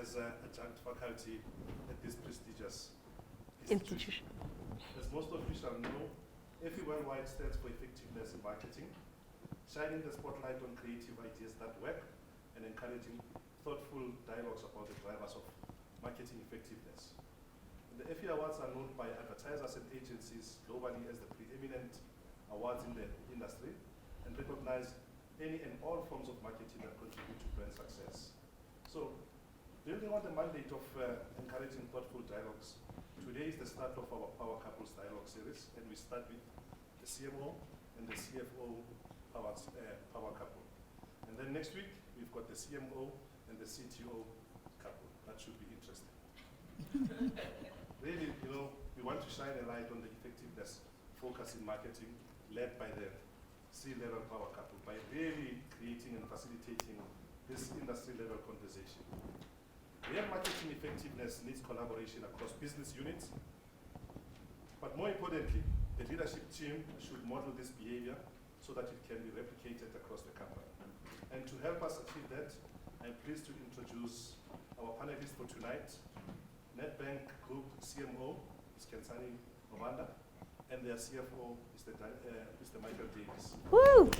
as an adjunct faculty at this prestigious institution. As most of you shall know, Effie Worldwide stands for effectiveness in marketing, shining the spotlight on creative ideas that work and encouraging thoughtful dialogues about the drivers of marketing effectiveness. And the Effie Awards are known by advertisers and agencies globally as the preeminent awards in the industry and recognize any and all forms of marketing that contribute to brand success. So, building on the mandate of encouraging thoughtful dialogues, today is the start of our Power Couples Dialogue series, and we start with the CMO and the CFO power couple. And then next week, we've got the CMO and the CTO couple. That should be interesting. Really, we want to shine a light on the effectiveness focus in marketing led by the C-level power couple by really creating and facilitating this industry-level conversation. Real marketing effectiveness needs collaboration across business units, but more importantly, the leadership team should model this behavior so that it can be replicated across the company. And to help us achieve that, I'm pleased to introduce our panelists for tonight. Nedbank Group CMO is Khensani, Nobanda, and their CFO is Mr. Michael Davis. Woo!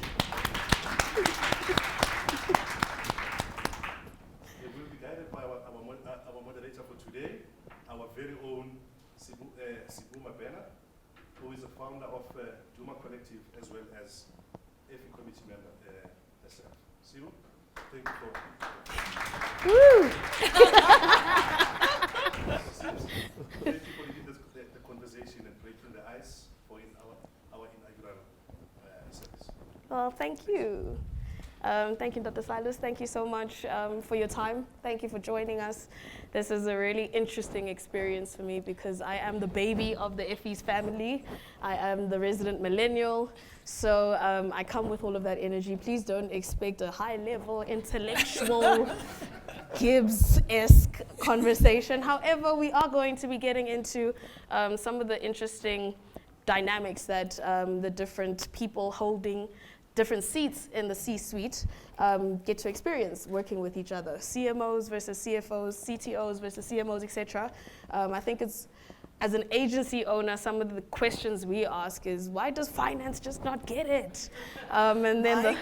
They will be guided by our moderator for today, our very own Sibu Mabena, who is a founder of Duma Collective as well as Effie committee member herself. Sibu, thank you for. Woo! Thank you for leading the conversation and breaking the ice for our inaugural service. Well, thank you. Thank you, Dr. Silas. Thank you so much for your time. Thank you for joining us. This is a really interesting experience for me because I am the baby of the Effie's family. I am the resident millennial. So I come with all of that energy. Please don't expect a high-level intellectual Gibbs-esque conversation. However, we are going to be getting into some of the interesting dynamics that the different people holding different seats in the C-suite get to experience working with each other. CMOs versus CFOs, CTOs versus CMOs, etc. I think it's, as an agency owner, some of the questions we ask is, why does finance just not get it? And then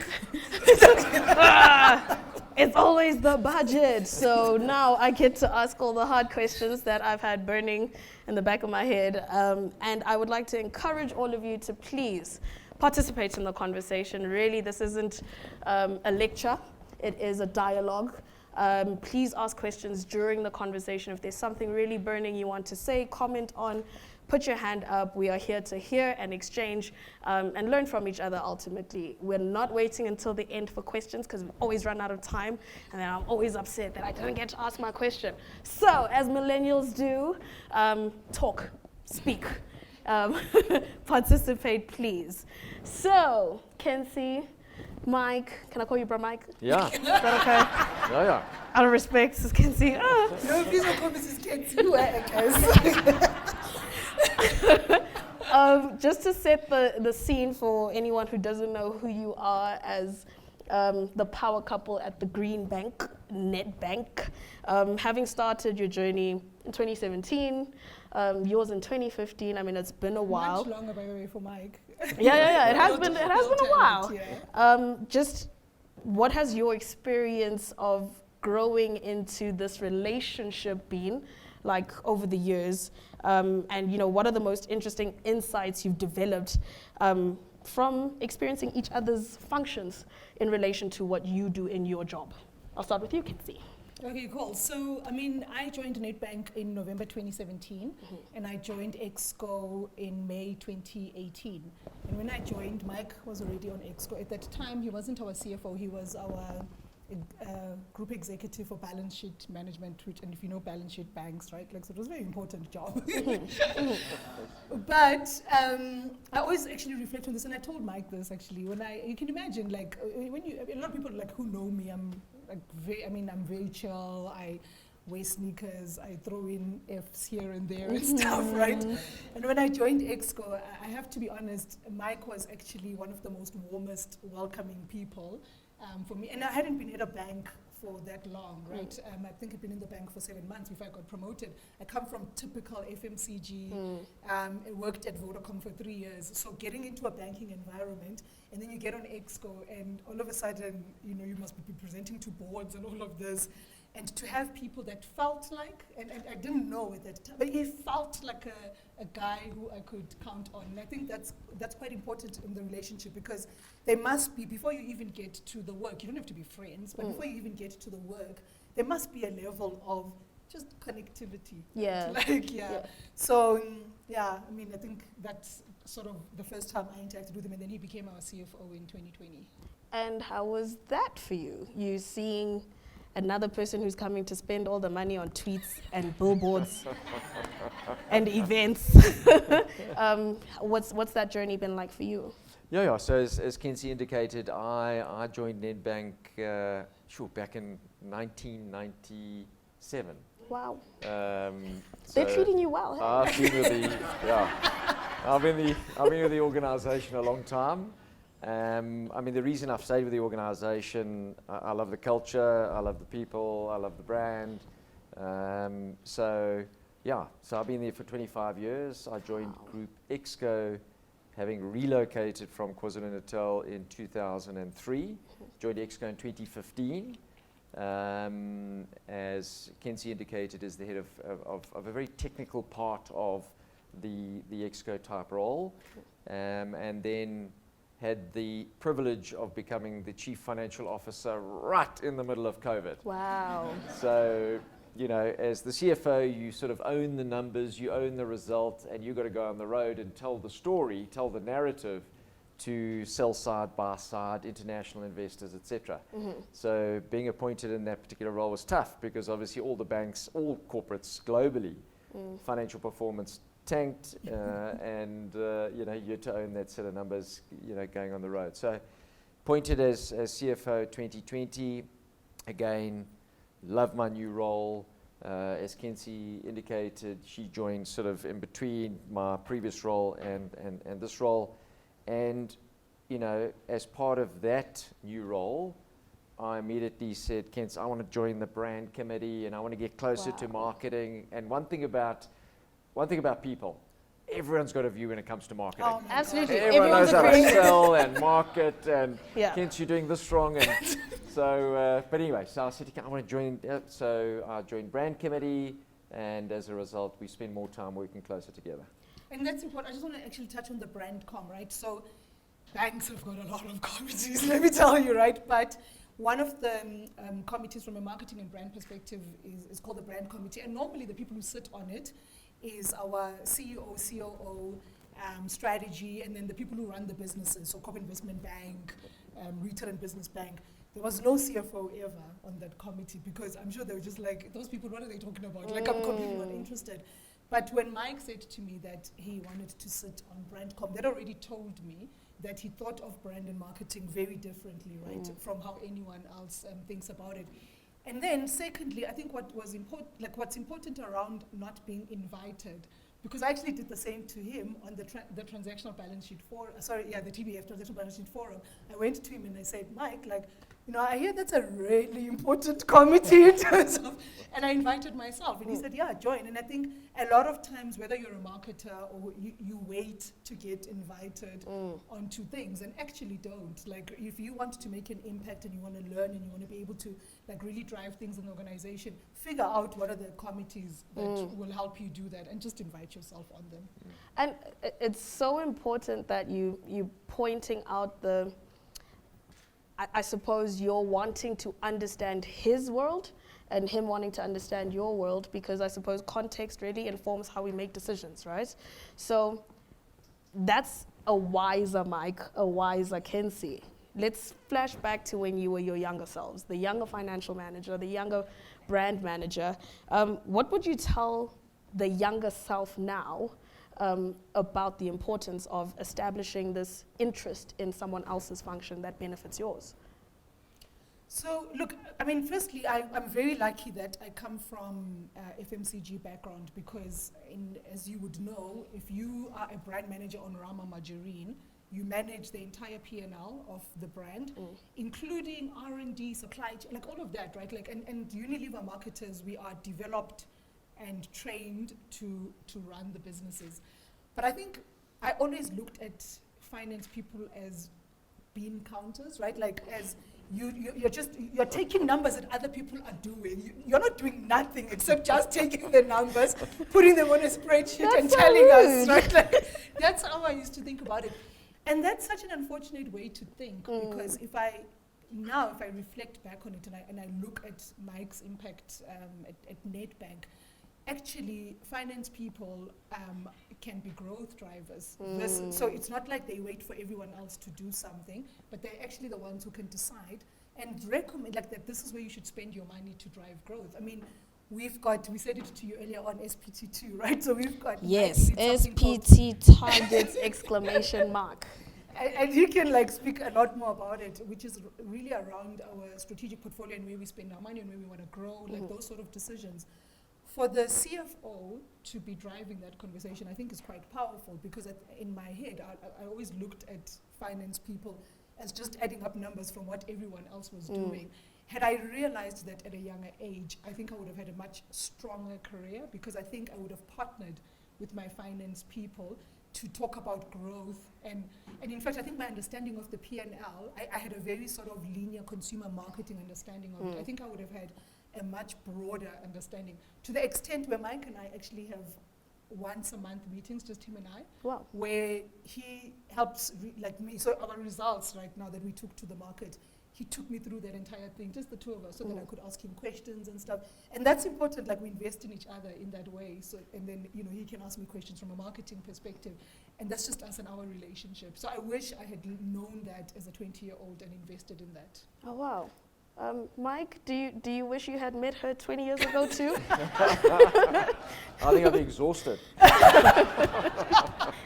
it's always the budget. So now I get to ask all the hard questions that I've had burning in the back of my head. And I would like to encourage all of you to please participate in the conversation. Really, this isn't a lecture. It is a dialogue. Please ask questions during the conversation. If there's something really burning you want to say, comment on, put your hand up. We are here to hear and exchange and learn from each other ultimately. We're not waiting until the end for questions because we always run out of time, and then I'm always upset that I didn't get to ask my question. So, as millennials do, talk, speak. Participate, please. So, Kenzie, Mike, can I call you Bro Mike? Yeah. Is that okay? Yeah. Out of respect, Sis Kenzie. No, please don't call me Sis Kenzie. You are just to set the scene for anyone who doesn't know who you are as the power couple at the Green Bank, Nedbank, having started your journey in 2017, yours in 2015. I mean, it's been a while. Much longer, by the way, for Mike. Yeah. It has been a while. Yeah. Just what has your experience of growing into this relationship been like over the years? And what are the most interesting insights you've developed from experiencing each other's functions in relation to what you do in your job? I'll start with you, Kenzie. Okay, cool. So, I joined Nedbank in November 2017, and I joined Exco in May 2018. And when I joined, Mike was already on Exco. At that time, he wasn't our CFO, he was our group executive for balance sheet management, and if you know balance sheet banks, right? So it was a very important job. But I always actually reflect on this, and I told Mike this actually. You can imagine, when a lot of people who know me, I'm very chill. I wear sneakers. I throw in F's here and there and stuff, right? And when I joined Exco, I have to be honest, Mike was actually one of the most warmest, welcoming people for me. And I hadn't been at a bank for that long, right? I think I've been in the bank for 7 months before I got promoted. I come from typical FMCG, I worked at Vodacom for 3 years. So getting into a banking environment, and then you get on Exco, and all of a sudden, you know, you must be presenting to boards and all of this. And to have people that felt like, and I didn't know at that time, but he felt like a guy who I could count on. And I think that's quite important in the relationship, because there must be, before you even get to the work, you don't have to be friends, but before you even get to the work, there must be a level of just connectivity. Yeah. So, I mean, I think that's sort of the first time I interacted with him, and then he became our CFO in 2020. And how was that for you? You seeing another person who's coming to spend all the money on tweets and billboards and events. What's that journey been like for you? Yeah. So as Khensani indicated, I joined Nedbank back in 1997. Wow. So they're treating you well. Hey? I've been with the organisation a long time. I mean, the reason I've stayed with the organisation, I love the culture, I love the people, I love the brand. So I've been there for 25 years. I joined Group Exco, having relocated from KwaZulu-Natal in 2003. Joined Exco in 2015. As Khensani indicated, as the head of a very technical part of the Exco type role, and then had the privilege of becoming the chief financial officer right in the middle of COVID. Wow. So, you know, as the CFO, you sort of own the numbers, you own the result, and you've got to go on the road and tell the story, tell the narrative to sell side, buy side, international investors, etc. So being appointed in that particular role was tough, because obviously all the banks, all corporates globally, financial performance tanked, and you know, you had to own that set of numbers, you know, going on the road. So appointed as CFO 2020, again, love my new role. As Khensani indicated, she joined sort of in between my previous role and this role. And, you know, as part of that new role, I immediately said, Khens, I want to join the brand committee, and I want to get closer to marketing. And one thing about people, everyone's got a view when it comes to marketing. Oh, absolutely. Everyone knows how to agreeing. sell and market, and Khens, you're doing this wrong. And so, but anyway, so I said, I want to join. So I joined brand committee, and as a result, we spend more time working closer together. And that's important. I just want to actually touch on the brand com, right? So banks have got a lot of committees, let me tell you, right? But one of the committees from a marketing and brand perspective is called the brand committee. And normally the people who sit on it is our CEO, COO, strategy, and then the people who run the businesses, so Corporate Investment Bank, Retail and Business Bank. There was no CFO ever on that committee, because I'm sure they were just like, those people, what are they talking about? Like, I'm completely not interested. But when Mike said to me that he wanted to sit on BrandCom, that already told me that he thought of brand and marketing very differently, right, from how anyone else thinks about it. And then secondly, I think what's important around not being invited, because I actually did the same to him on the transactional balance sheet forum, the TBF transactional balance sheet forum. I went to him and I said, Mike, like, you know, I hear that's a really important committee in terms of, and I invited myself, and he said, yeah, join. And I think a lot of times, whether you're a marketer or you wait to get invited onto things, and actually don't. Like, if you want to make an impact and you want to learn and you want to be able to like really drive things in the organization, figure out what are the committees that will help you do that, and just invite yourself on them. And it's so important that you pointing out I suppose you're wanting to understand his world and him wanting to understand your world, because I suppose context really informs how we make decisions, right? So that's a wiser Mike, a wiser Khensani. Let's flash back to when you were your younger selves, the younger financial manager, the younger brand manager. What would you tell the younger self now about the importance of establishing this interest in someone else's function that benefits yours? So look, I mean, firstly, I'm very lucky that I come from FMCG background, because as you would know, if you are a brand manager on Rama Margarine, you manage the entire P&L of the brand, including R&D, supply chain, like all of that, right? Like, and Unilever marketers, we are developed and trained to run the businesses. But I think I always looked at finance people as bean counters, right? Like as you're taking numbers that other people are doing. You're not doing nothing except just taking the numbers, putting them on a spreadsheet and so telling us, rude. right? Like, that's how I used to think about it. And that's such an unfortunate way to think, because if I reflect back on it and I look at Mike's impact at Nedbank, actually finance people can be growth drivers. So it's not like they wait for everyone else to do something, but they're actually the ones who can decide and recommend, like, that this is where you should spend your money to drive growth. I mean, we said it to you earlier on, SPT2, right? So we've got Yes, something called SPT targets exclamation mark. and you can like speak a lot more about it, which is really around our strategic portfolio and where we spend our money and where we want to grow, like those sort of decisions. For the CFO to be driving that conversation, I think is quite powerful, because in my head, I always looked at finance people as just adding up numbers from what everyone else was doing. Had I realized that at a younger age, I think I would have had a much stronger career, because I think I would have partnered with my finance people to talk about growth. And in fact, I think my understanding of the P&L, I had a very sort of linear consumer marketing understanding of it. I think I would have had a much broader understanding, to the extent where Mike and I actually have once a month meetings, just him and I, Wow. where he helps like me. So our results right now that we took to the market, he took me through that entire thing, just the two of us, so that I could ask him questions and stuff. And that's important, like we invest in each other in that way. So, and then, you know, he can ask me questions from a marketing perspective. And that's just us and our relationship. So I wish I had known that as a 20-year-old and invested in that. Oh, wow. Mike, do you wish you had met her 20 years ago too? I think I'd be exhausted.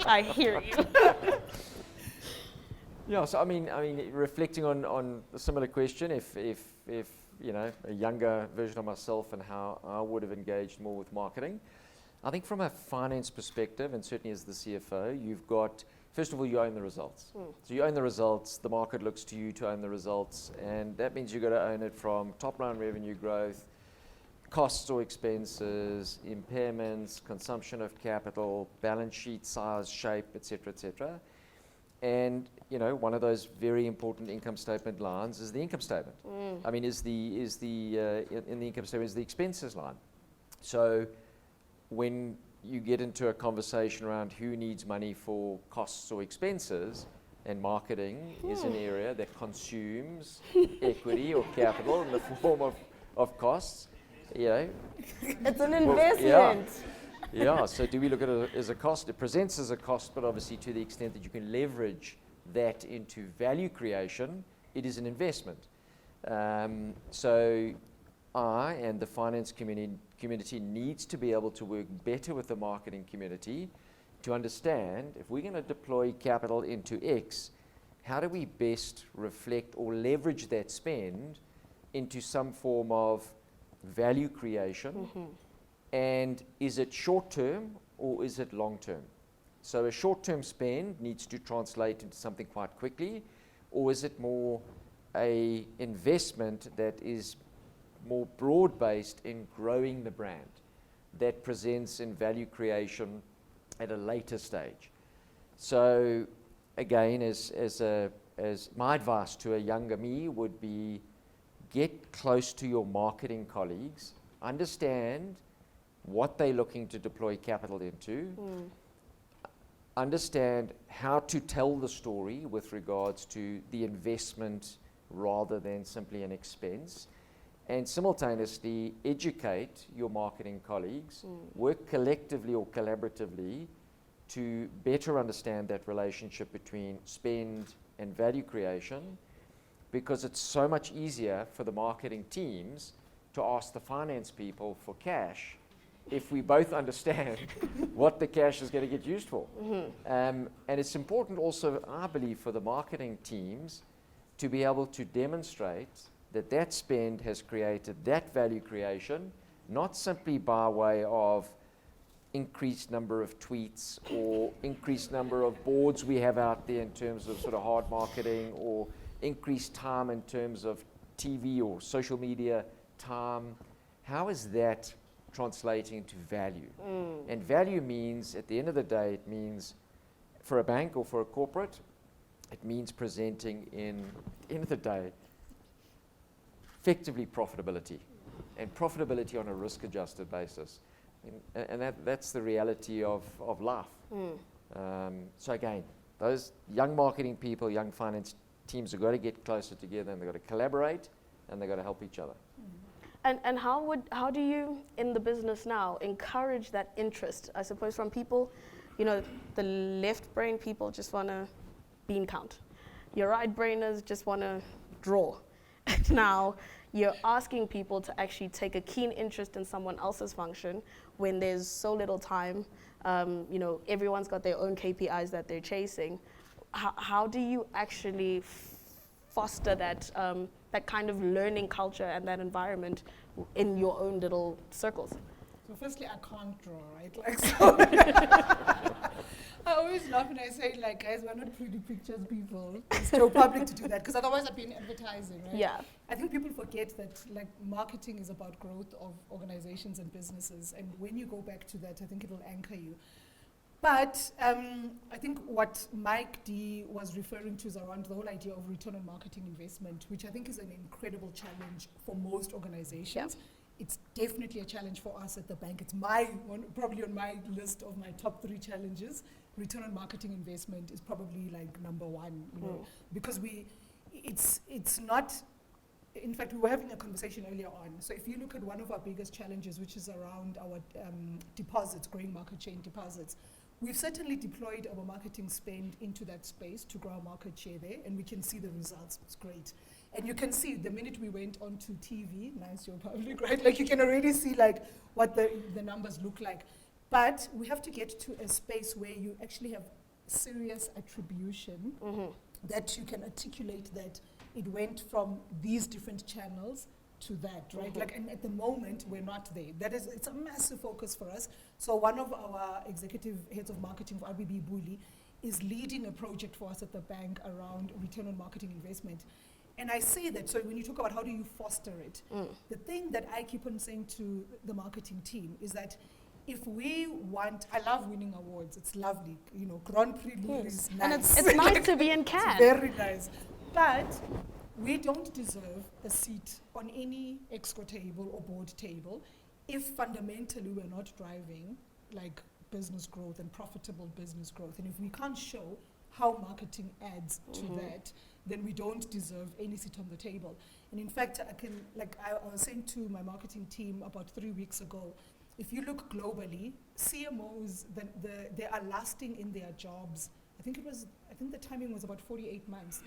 I hear you. Yeah, so I mean, reflecting on a similar question, if you know, a younger version of myself and how I would have engaged more with marketing, I think from a finance perspective, and certainly as the CFO, you've got, first of all, you own the results. So you own the results, the market looks to you to own the results, and that means you've got to own it from top-line revenue growth, costs or expenses, impairments, consumption of capital, balance sheet size, shape, etc., etc. And you know, one of those very important income statement lines is the income statement. I mean, in the income statement is the expenses line. So when you get into a conversation around who needs money for costs or expenses, and marketing is an area that consumes equity or capital in the form of costs, you know. It's an investment. Yeah, so do we look at it as a cost? It presents as a cost, but obviously to the extent that you can leverage that into value creation, it is an investment. So I and the finance community needs to be able to work better with the marketing community to understand, if we're going to deploy capital into X, how do we best reflect or leverage that spend into some form of value creation? And is it short-term or is it long-term? So a short-term spend needs to translate into something quite quickly, or is it more a investment that is more broad-based in growing the brand that presents in value creation at a later stage? So again, as my advice to a younger me would be, get close to your marketing colleagues, understand what they're looking to deploy capital into, understand how to tell the story with regards to the investment rather than simply an expense, and simultaneously educate your marketing colleagues, work collectively or collaboratively to better understand that relationship between spend and value creation, because it's so much easier for the marketing teams to ask the finance people for cash if we both understand what the cash is going to get used for. And it's important also, I believe, for the marketing teams to be able to demonstrate that that spend has created that value creation, not simply by way of increased number of tweets or increased number of boards we have out there in terms of sort of hard marketing, or increased time in terms of TV or social media time, how is that translating to value? And value means, at the end of the day, it means for a bank or for a corporate, it means presenting in, at the end of the day, effectively profitability, and profitability on a risk-adjusted basis. And that's the reality of life. So again, those young marketing people, young finance teams have got to get closer together, and they've got to collaborate, and they've got to help each other. And how do you, in the business now, encourage that interest? I suppose from people, the left brain people just want to bean count. Your right brainers just want to draw. Now, you're asking people to actually take a keen interest in someone else's function when there's so little time. Everyone's got their own KPIs that they're chasing. How do you actually foster that that kind of learning culture and that environment in your own little circles? So firstly, I can't draw, right? Like, so I always laugh when I say, like, guys, we're not pretty pictures people. It's too public to do that, because otherwise I'd be in advertising, right? Yeah. I think people forget that, like, marketing is about growth of organizations and businesses, and when you go back to that, I think it will anchor you. But I think what Mike D was referring to is around the whole idea of return on marketing investment, which I think is an incredible challenge for most organizations. Yeah. It's definitely a challenge for us at the bank. It's probably on my list of my top 3 challenges. Return on marketing investment is probably like number 1, because it's not. In fact, we were having a conversation earlier on. So if you look at one of our biggest challenges, which is around our deposits, growing market share in deposits, we've certainly deployed our marketing spend into that space to grow our market share there, and we can see the results. It's great. And you can see the minute we went onto TV, nice, you're public, right? Like, you can already see like what the numbers look like. But we have to get to a space where you actually have serious attribution, that you can articulate that it went from these different channels to that, right? Like, and at the moment, we're not there. It's a massive focus for us. So one of our executive heads of marketing for RBB Bully is leading a project for us at the bank around return on marketing investment. And I say that, so when you talk about how do you foster it, the thing that I keep on saying to the marketing team is that if we want, I love winning awards, it's lovely, Grand Prix is nice. And it's nice to be in Cannes. Very nice. But we don't deserve a seat on any exco table or board table if fundamentally we're not driving like business growth and profitable business growth. And if we can't show how marketing adds to that, then we don't deserve any seat on the table. And in fact, I was saying to my marketing team about 3 weeks ago, if you look globally, CMOs, they are lasting in their jobs. I think the timing was about 48 months.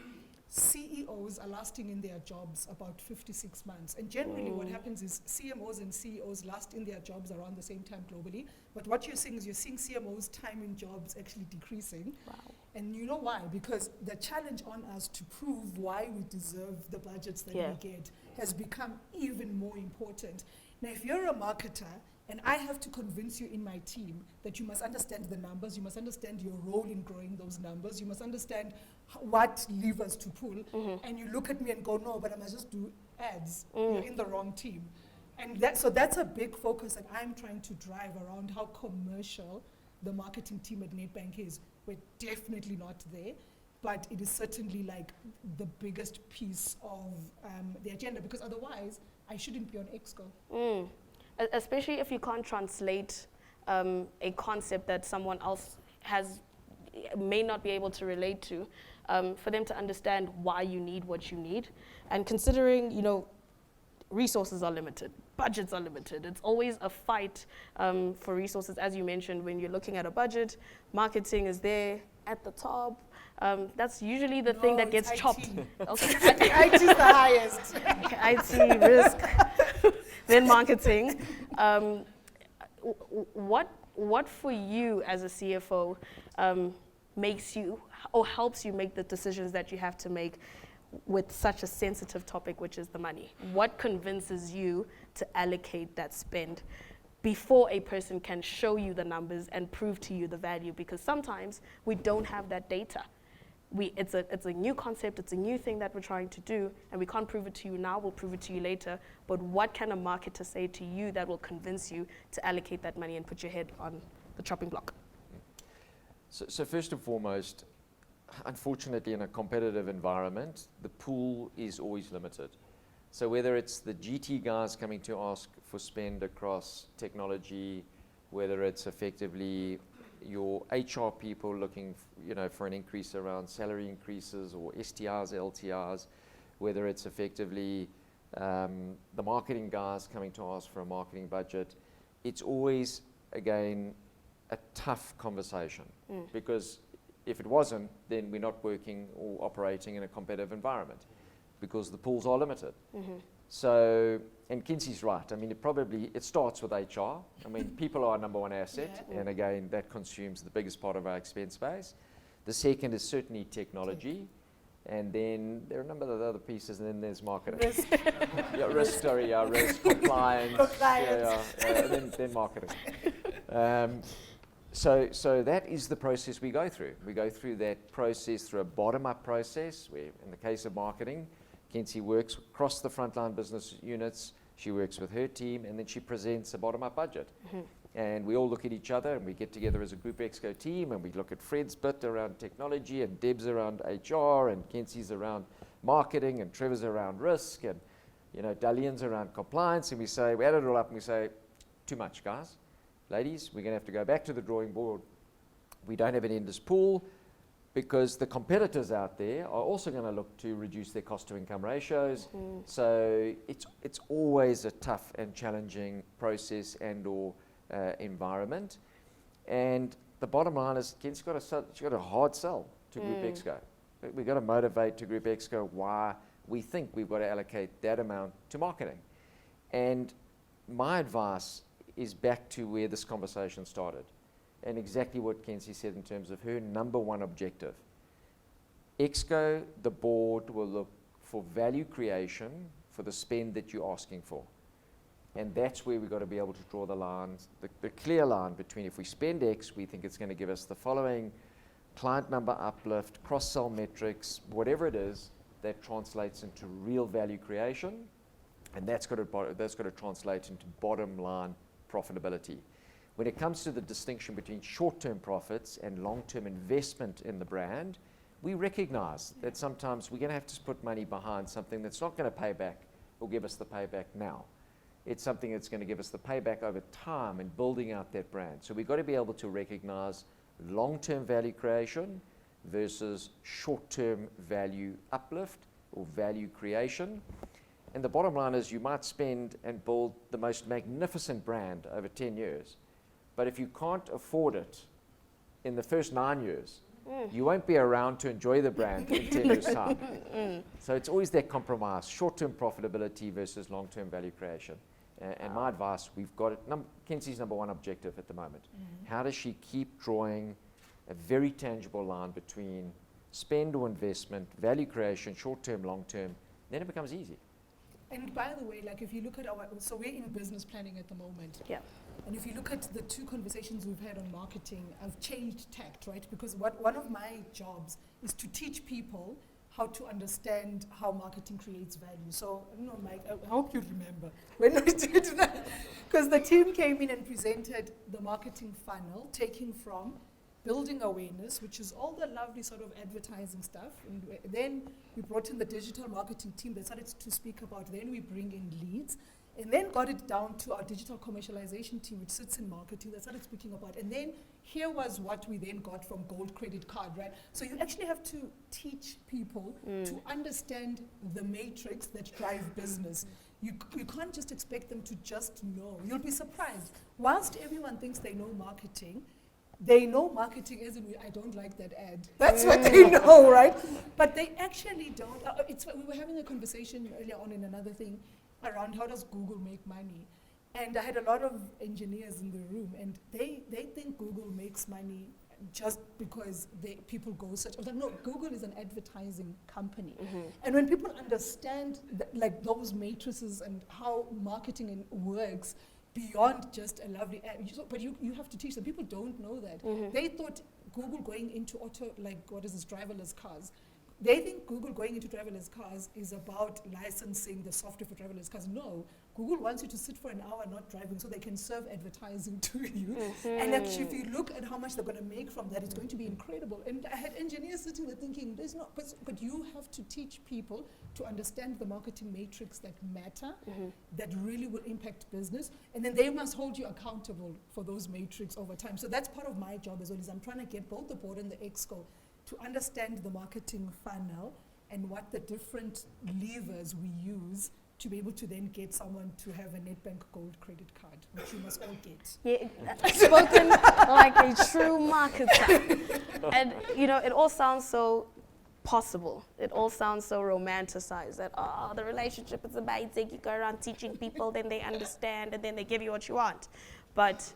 CEOs are lasting in their jobs about 56 months. And generally what happens is CMOs and CEOs last in their jobs around the same time globally. But what you're seeing is CMOs' time in jobs actually decreasing. Wow. And you know why? Because the challenge on us to prove why we deserve the budgets that we get has become even more important. Now, if you're a marketer, and I have to convince you in my team that you must understand the numbers, you must understand your role in growing those numbers, you must understand what levers to pull, and you look at me and go, no, but I must just do ads. You're in the wrong team. And so that's a big focus that I'm trying to drive around how commercial the marketing team at Nedbank is. We're definitely not there, but it is certainly like the biggest piece of the agenda, because otherwise I shouldn't be on Exco. Especially if you can't translate a concept that someone else may not be able to relate to, for them to understand why you need what you need. And considering, resources are limited, budgets are limited. It's always a fight for resources. As you mentioned, when you're looking at a budget, marketing is there at the top. That's usually the thing that gets chopped. Okay. IT is the highest. Okay, IT, risk, then marketing. What for you as a CFO makes you or helps you make the decisions that you have to make with such a sensitive topic, which is the money? What convinces you to allocate that spend before a person can show you the numbers and prove to you the value, because sometimes we don't have that data. It's a new concept, it's a new thing that we're trying to do, and we can't prove it to you now, we'll prove it to you later. But what can a marketer say to you that will convince you to allocate that money and put your head on the chopping block? So first and foremost, unfortunately, in a competitive environment, the pool is always limited. So whether it's the GT guys coming to ask for spend across technology, whether it's effectively your HR people looking for an increase around salary increases or STRs, LTRs, whether it's effectively the marketing guys coming to ask for a marketing budget, it's always, again, a tough conversation. Because if it wasn't, then we're not working or operating in a competitive environment, because the pools are limited. So, and Khensani's right. I mean, it starts with HR. I mean, people are our number one asset, and again, that consumes the biggest part of our expense base. The second is certainly technology, and then there are a number of other pieces, and then there's marketing. Risk, compliance, and then marketing. So that is the process we go through. We go through that process through a bottom-up process, where in the case of marketing, Khensani works across the frontline business units, she works with her team, and then she presents a bottom-up budget. And we all look at each other, and we get together as a Group Exco team, and we look at Fred's bit around technology, and Deb's around HR, and Khensani's around marketing, and Trevor's around risk, and Dalian's around compliance, and we add it all up, and we say, too much, guys. Ladies, we're going to have to go back to the drawing board. We don't have an endless pool, because the competitors out there are also going to look to reduce their cost-to-income ratios. So it's always a tough and challenging process and/or environment. And the bottom line is, Ken's got a hard sell to Group Exco. We've got to motivate to Group Exco why we think we've got to allocate that amount to marketing. And my advice is back to where this conversation started, and exactly what Khensani said in terms of her number one objective. Exco, the board, will look for value creation for the spend that you're asking for. And that's where we've got to be able to draw the lines, the clear line between, if we spend X, we think it's going to give us the following client number uplift, cross-sell metrics, whatever it is, that translates into real value creation. And that's got to translate into bottom line profitability. When it comes to the distinction between short-term profits and long-term investment in the brand, we recognize that sometimes we're going to have to put money behind something that's not going to pay back or give us the payback now. It's something that's going to give us the payback over time and building out that brand. So we've got to be able to recognize long-term value creation versus short-term value uplift or value creation. And the bottom line is, you might spend and build the most magnificent brand over 10 years. But if you can't afford it in the first 9 years, you won't be around to enjoy the brand in 10 years' time. So it's always that compromise, short-term profitability versus long-term value creation. And my advice, we've got it. Khensani's number one objective at the moment. How does she keep drawing a very tangible line between spend or investment, value creation, short-term, long-term? Then it becomes easy. And by the way, like if you look at so we're in business planning at the moment. Yeah. And if you look at the two conversations we've had on marketing, I've changed tact, right? Because one of my jobs is to teach people how to understand how marketing creates value. So, Mike, I hope you remember when we did that. Because the team came in and presented the marketing funnel, taking from building awareness, which is all the lovely sort of advertising stuff. And then we brought in the digital marketing team that started to speak about, then we bring in leads, and then got it down to our digital commercialization team, which sits in marketing, that started speaking about. And then here was what we then got from Gold Credit Card, right? So you actually have to teach people to understand the matrix that drive business. You can't just expect them to just know. You'll be surprised. Whilst everyone thinks they know marketing as in, I don't like that ad. That's what they know, right? But they actually don't. We were having a conversation earlier on in another thing around how does Google make money. And I had a lot of engineers in the room, and they think Google makes money just because people go search. I was like, no, Google is an advertising company. And when people understand those matrices and how marketing works, beyond just a lovely app. But you have to teach them. People don't know that. They thought Google going into driverless cars. They think Google going into driverless cars is about licensing the software for driverless cars. No, Google wants you to sit for an hour not driving so they can serve advertising to you. And actually, if you look at how much they're going to make from that, it's going to be incredible. And I had engineers sitting there thinking, but you have to teach people to understand the marketing matrix that matter, that really will impact business. And then they must hold you accountable for those matrix over time. So that's part of my job as well, is I'm trying to get both the board and the exco to understand the marketing funnel and what the different levers we use to be able to then get someone to have a Nedbank Gold credit card, which you must all get. Yeah, spoken like a true marketer. And it all sounds so possible. It all sounds so romanticized that, the relationship is amazing. You go around teaching people, then they understand, and then they give you what you want. But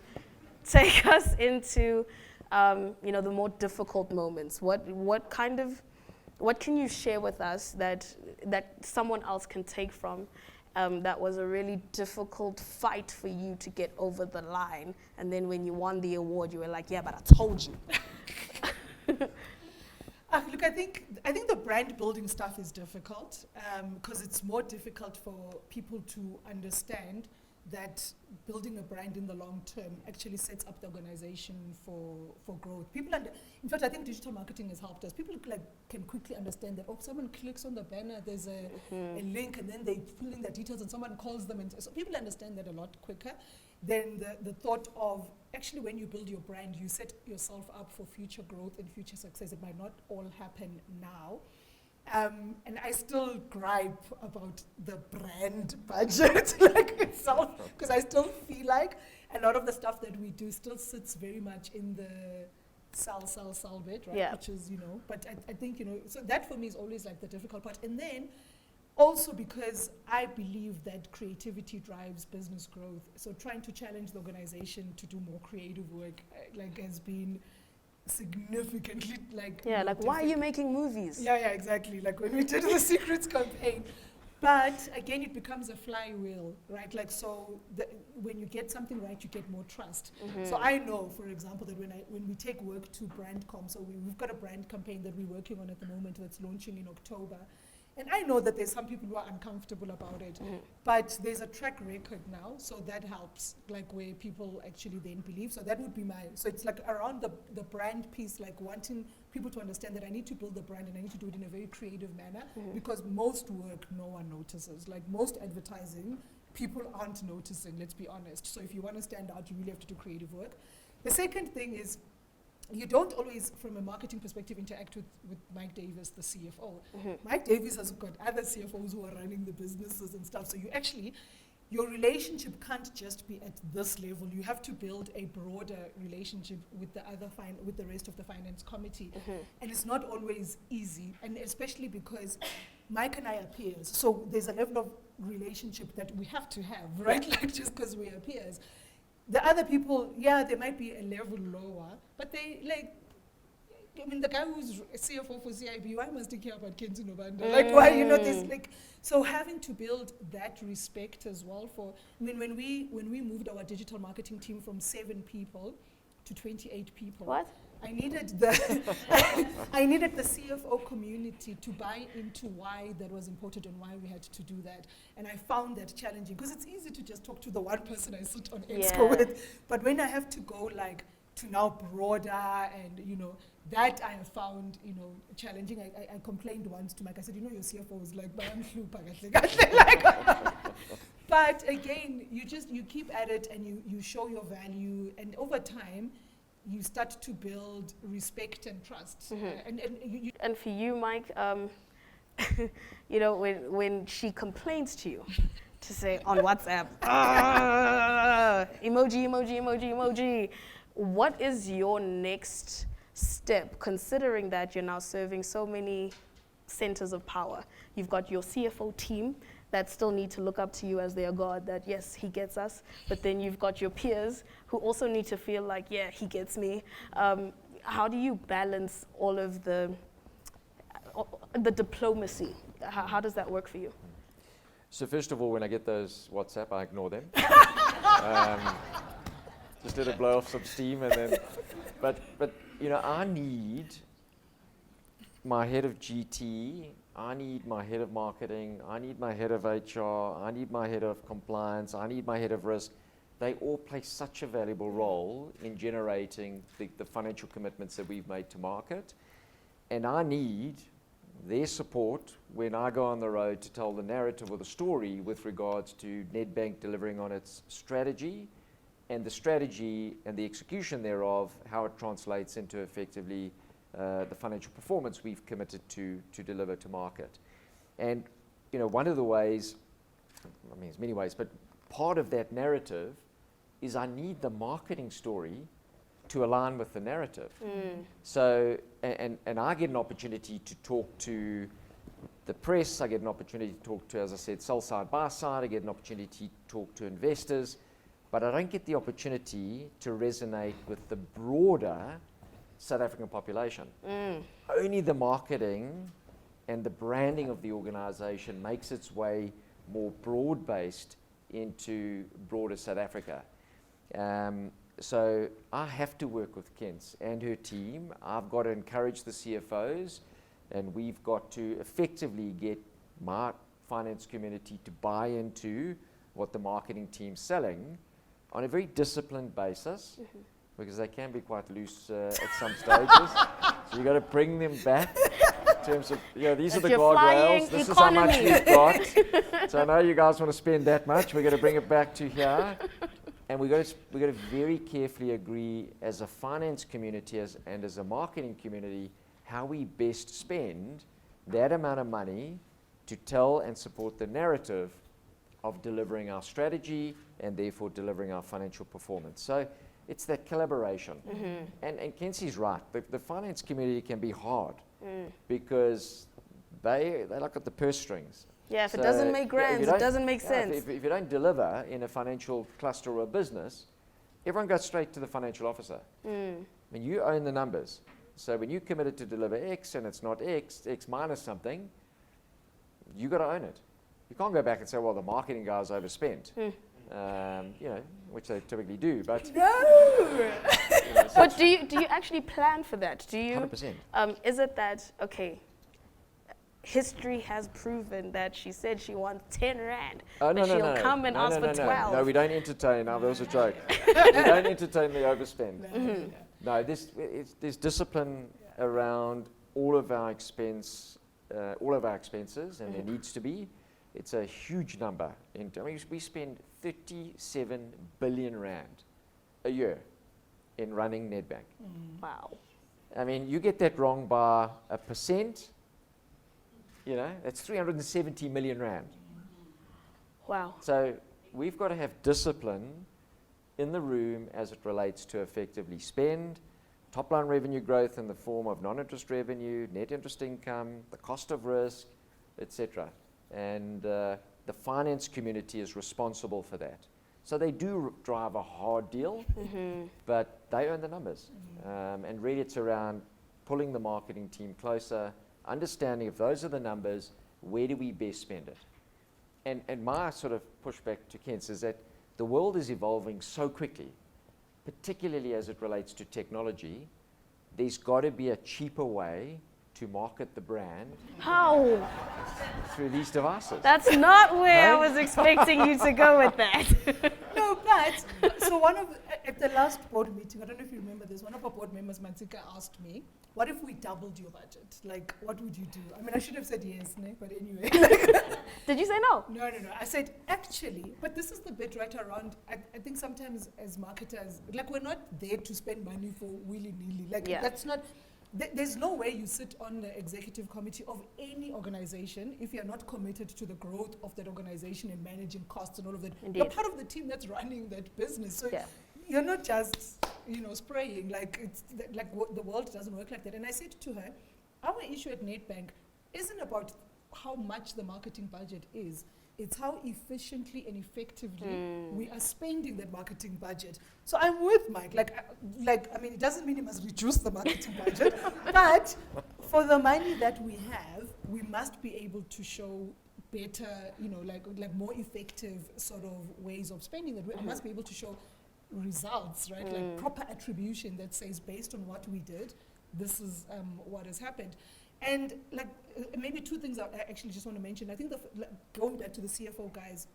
take us into the more difficult moments. What can you share with us that someone else can take from that was a really difficult fight for you to get over the line, and then when you won the award, you were like, yeah, but I told you. Look, I think the brand building stuff is difficult because it's more difficult for people to understand that building a brand in the long term actually sets up the organization for growth. In fact, I think digital marketing has helped us. People can quickly understand that, someone clicks on the banner, there's a link, and then they fill in their details and someone calls them. And so people understand that a lot quicker than the thought of, actually, when you build your brand, you set yourself up for future growth and future success. It might not all happen now. And I still gripe about the brand budget itself, because I still feel like a lot of the stuff that we do still sits very much in the sell bit, right? Yeah. Which is, but I think, so that for me is always like the difficult part. And then also because I believe that creativity drives business growth. So trying to challenge the organization to do more creative work, has been significantly why are you making movies? Yeah, exactly. Like when we did the Secrets campaign. But again, it becomes a flywheel, right? When you get something right, you get more trust. So I know, for example, that when we take work to BrandCom, so we've got a brand campaign that we're working on at the moment that's launching in October. And I know that there's some people who are uncomfortable about it, but there's a track record now, so that helps, where people actually then believe. So that would be so it's around the brand piece, wanting people to understand that I need to build the brand and I need to do it in a very creative manner, because most work no one notices. Most advertising, people aren't noticing, let's be honest. So if you want to stand out, you really have to do creative work. The second thing is, you don't always, from a marketing perspective, interact with Mike Davis, the CFO. Mike Davis has got other CFOs who are running the businesses and stuff. So your relationship can't just be at this level. You have to build a broader relationship with with the rest of the finance committee. And it's not always easy, and especially because Mike and I are peers. So there's a level of relationship that we have to have, right? Just because we are peers. The other people, they might be a level lower, but they the guy who's CFO for CIB, why must he care about Khensani Nobanda? Why, this, so having to build that respect as well when we moved our digital marketing team from 7 people to 28 people. What? I needed the CFO community to buy into why that was important and why we had to do that. And I found that challenging, because it's easy to just talk to the one person I sit on Exco with. But when I have to go to now broader and, that I have found, challenging. I complained once to Mike. I said, your CFO was but again, you keep at it and you show your value, and over time, you start to build respect and trust. And for you, Mike, when she complains to you, to say on WhatsApp, emoji, what is your next step, considering that you're now serving so many centers of power? You've got your CFO team that still need to look up to you as their God, that yes, he gets us, but then you've got your peers who also need to feel like, yeah, he gets me. How do you balance all of the diplomacy? How does that work for you? So first of all, when I get those WhatsApp, I ignore them. Just let it blow off some steam and then, but you know, I need my head of GT, I need my head of marketing, I need my head of HR, I need my head of compliance, I need my head of risk. They all play such a valuable role in generating the financial commitments that we've made to market. And I need their support when I go on the road to tell the narrative or the story with regards to Nedbank delivering on its strategy and the strategy and the execution thereof, how it translates into effectively the financial performance we've committed to deliver to market. And you know, one of the ways, I mean there's many ways, but part of that narrative is I need the marketing story to align with the narrative. So, and I get an opportunity to talk to the press, I get an opportunity to talk to, as I said, sell side, buy side, I get an opportunity to talk to investors, but I don't get the opportunity to resonate with the broader South African population. Only the marketing and the branding of the organization makes its way more broad-based into broader South Africa. So I have to work with Khens and her team. I've got to encourage the CFOs, and we've got to effectively get my finance community to buy into what the marketing team's selling on a very disciplined basis, because they can be quite loose at some stages. So you've got to bring them back in terms of, you know, these are the guardrails, this is how much we've got. So I know you guys want to spend that much, we're going to bring it back to here. And we've got to very carefully agree as a finance community and as a marketing community how we best spend that amount of money to tell and support the narrative of delivering our strategy and therefore delivering our financial performance. So it's that collaboration. And Kenzie's right, the finance community can be hard because they look at the purse strings. Yeah, if it doesn't make grants, it doesn't make sense. If you don't deliver in a financial cluster or a business, everyone goes straight to the financial officer. I mean, you own the numbers. So when you committed to deliver X and it's not X, X minus something, you got to own it. You can't go back and say, well, the marketing guys overspent, you know, which they typically do. But no. But do you actually plan for that? Do you? 100%. Is it that history has proven that she said she wants 10 rand, but she'll come and ask for 12. No, we don't entertain. Now, that was a joke. We don't entertain the overspend. No, there's discipline around all of our expenses, and there needs to be. It's a huge number. We spend 37 billion rand a year in running Nedbank. Wow. I mean, you get that wrong by 1%. You know, that's 370 million rand. Wow. So we've got to have discipline in the room as it relates to effectively spend, top line revenue growth in the form of non-interest revenue, net interest income, the cost of risk, etc. And the finance community is responsible for that. So they do drive a hard deal, but they own the numbers. And really it's around pulling the marketing team closer, understanding if those are the numbers, where do we best spend it? And my sort of pushback to Khens is that the world is evolving so quickly, particularly as it relates to technology. There's got to be a cheaper way to market the brand. How? Through these devices. That's not where I was expecting you to go with that. No, but, so at the last board meeting, I don't know if you remember this, one of our board members, Mansika, asked me, what if we doubled your budget? Like, what would you do? I mean, I should have said yes, but anyway. Did you say no? No. I said, actually, but this is the bit right around, I think sometimes as marketers, like, we're not there to spend money for willy-nilly. Like, that's not, there's no way you sit on the executive committee of any organization if you're not committed to the growth of that organization and managing costs and all of that. Indeed. You're part of the team that's running that business. So you're not just, spraying, the world doesn't work like that. And I said to her, our issue at Nedbank isn't about how much the marketing budget is. It's how efficiently and effectively we are spending that marketing budget. So I'm with Mike. I mean, it doesn't mean you must reduce the marketing budget, but for the money that we have, we must be able to show better, like more effective sort of ways of spending that. I must be able to show results, right? Like proper attribution that says, based on what we did, this is what has happened. And like maybe two things I actually just want to mention. I think going back to the CFO guys,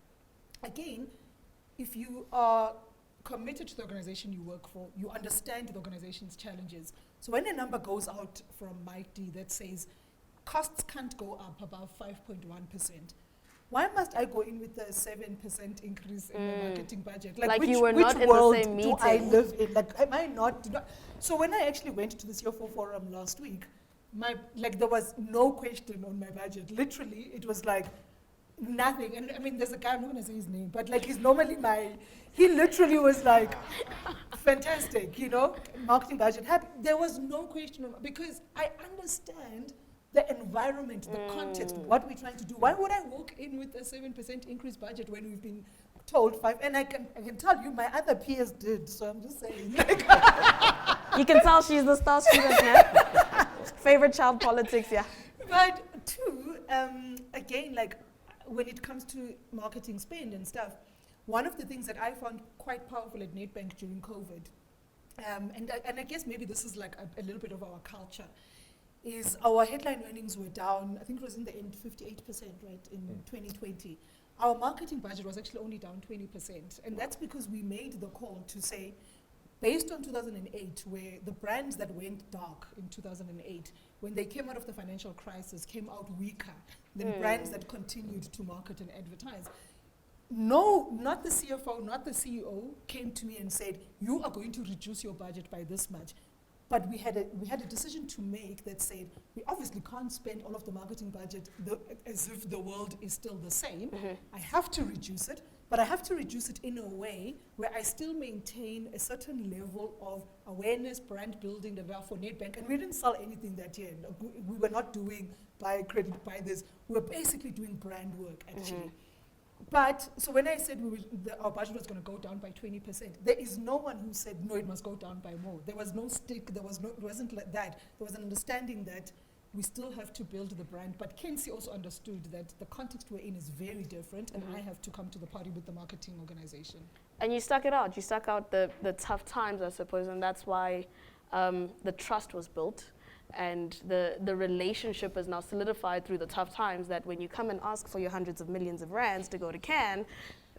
again, if you are committed to the organization you work for, you understand the organization's challenges. So when a number goes out from Mike D that says costs can't go up above 5.1%, why must I go in with a 7% increase in the marketing budget? Like you were not in the same meeting. Do I live in? Like, am I not? So when I actually went to the CFO forum last week, there was no question on my budget. Literally, it was like nothing. And I mean, there's a guy, I'm not going to say his name, but like he's normally he literally was like, fantastic, marketing budget. There was no question because I understand the environment, the context, what we're trying to do. Why would I walk in with a 7% increase budget when we've been told 5%? And I can tell you, my other peers did. So I'm just saying. You can tell she's the star student now. Favorite child politics, yeah. But two, again, like when it comes to marketing spend and stuff, one of the things that I found quite powerful at Nedbank during COVID, and I guess maybe this is like a little bit of our culture, is our headline earnings were down, I think it was in the end 58%, right, in 2020. Our marketing budget was actually only down 20%. And that's because we made the call to say, based on 2008, where the brands that went dark in 2008, when they came out of the financial crisis, came out weaker than brands that continued to market and advertise. No, not the CFO, not the CEO came to me and said, you are going to reduce your budget by this much. But we had a decision to make that said, we obviously can't spend all of the marketing budget as if the world is still the same. I have to reduce it, but I have to reduce it in a way where I still maintain a certain level of awareness, brand building that we are for Nedbank. And we didn't sell anything that year. We were not doing buy credit, buy this. We were basically doing brand work, actually. But, so when I said our budget was going to go down by 20%, there is no one who said, no, it must go down by more. There was no stick, it wasn't like that. There was an understanding that we still have to build the brand. But Khensani also understood that the context we're in is very different, and I have to come to the party with the marketing organization. And you stuck it out. You stuck out the tough times, I suppose, and that's why the trust was built. And the relationship is now solidified through the tough times, that when you come and ask for your hundreds of millions of rands to go to Cannes,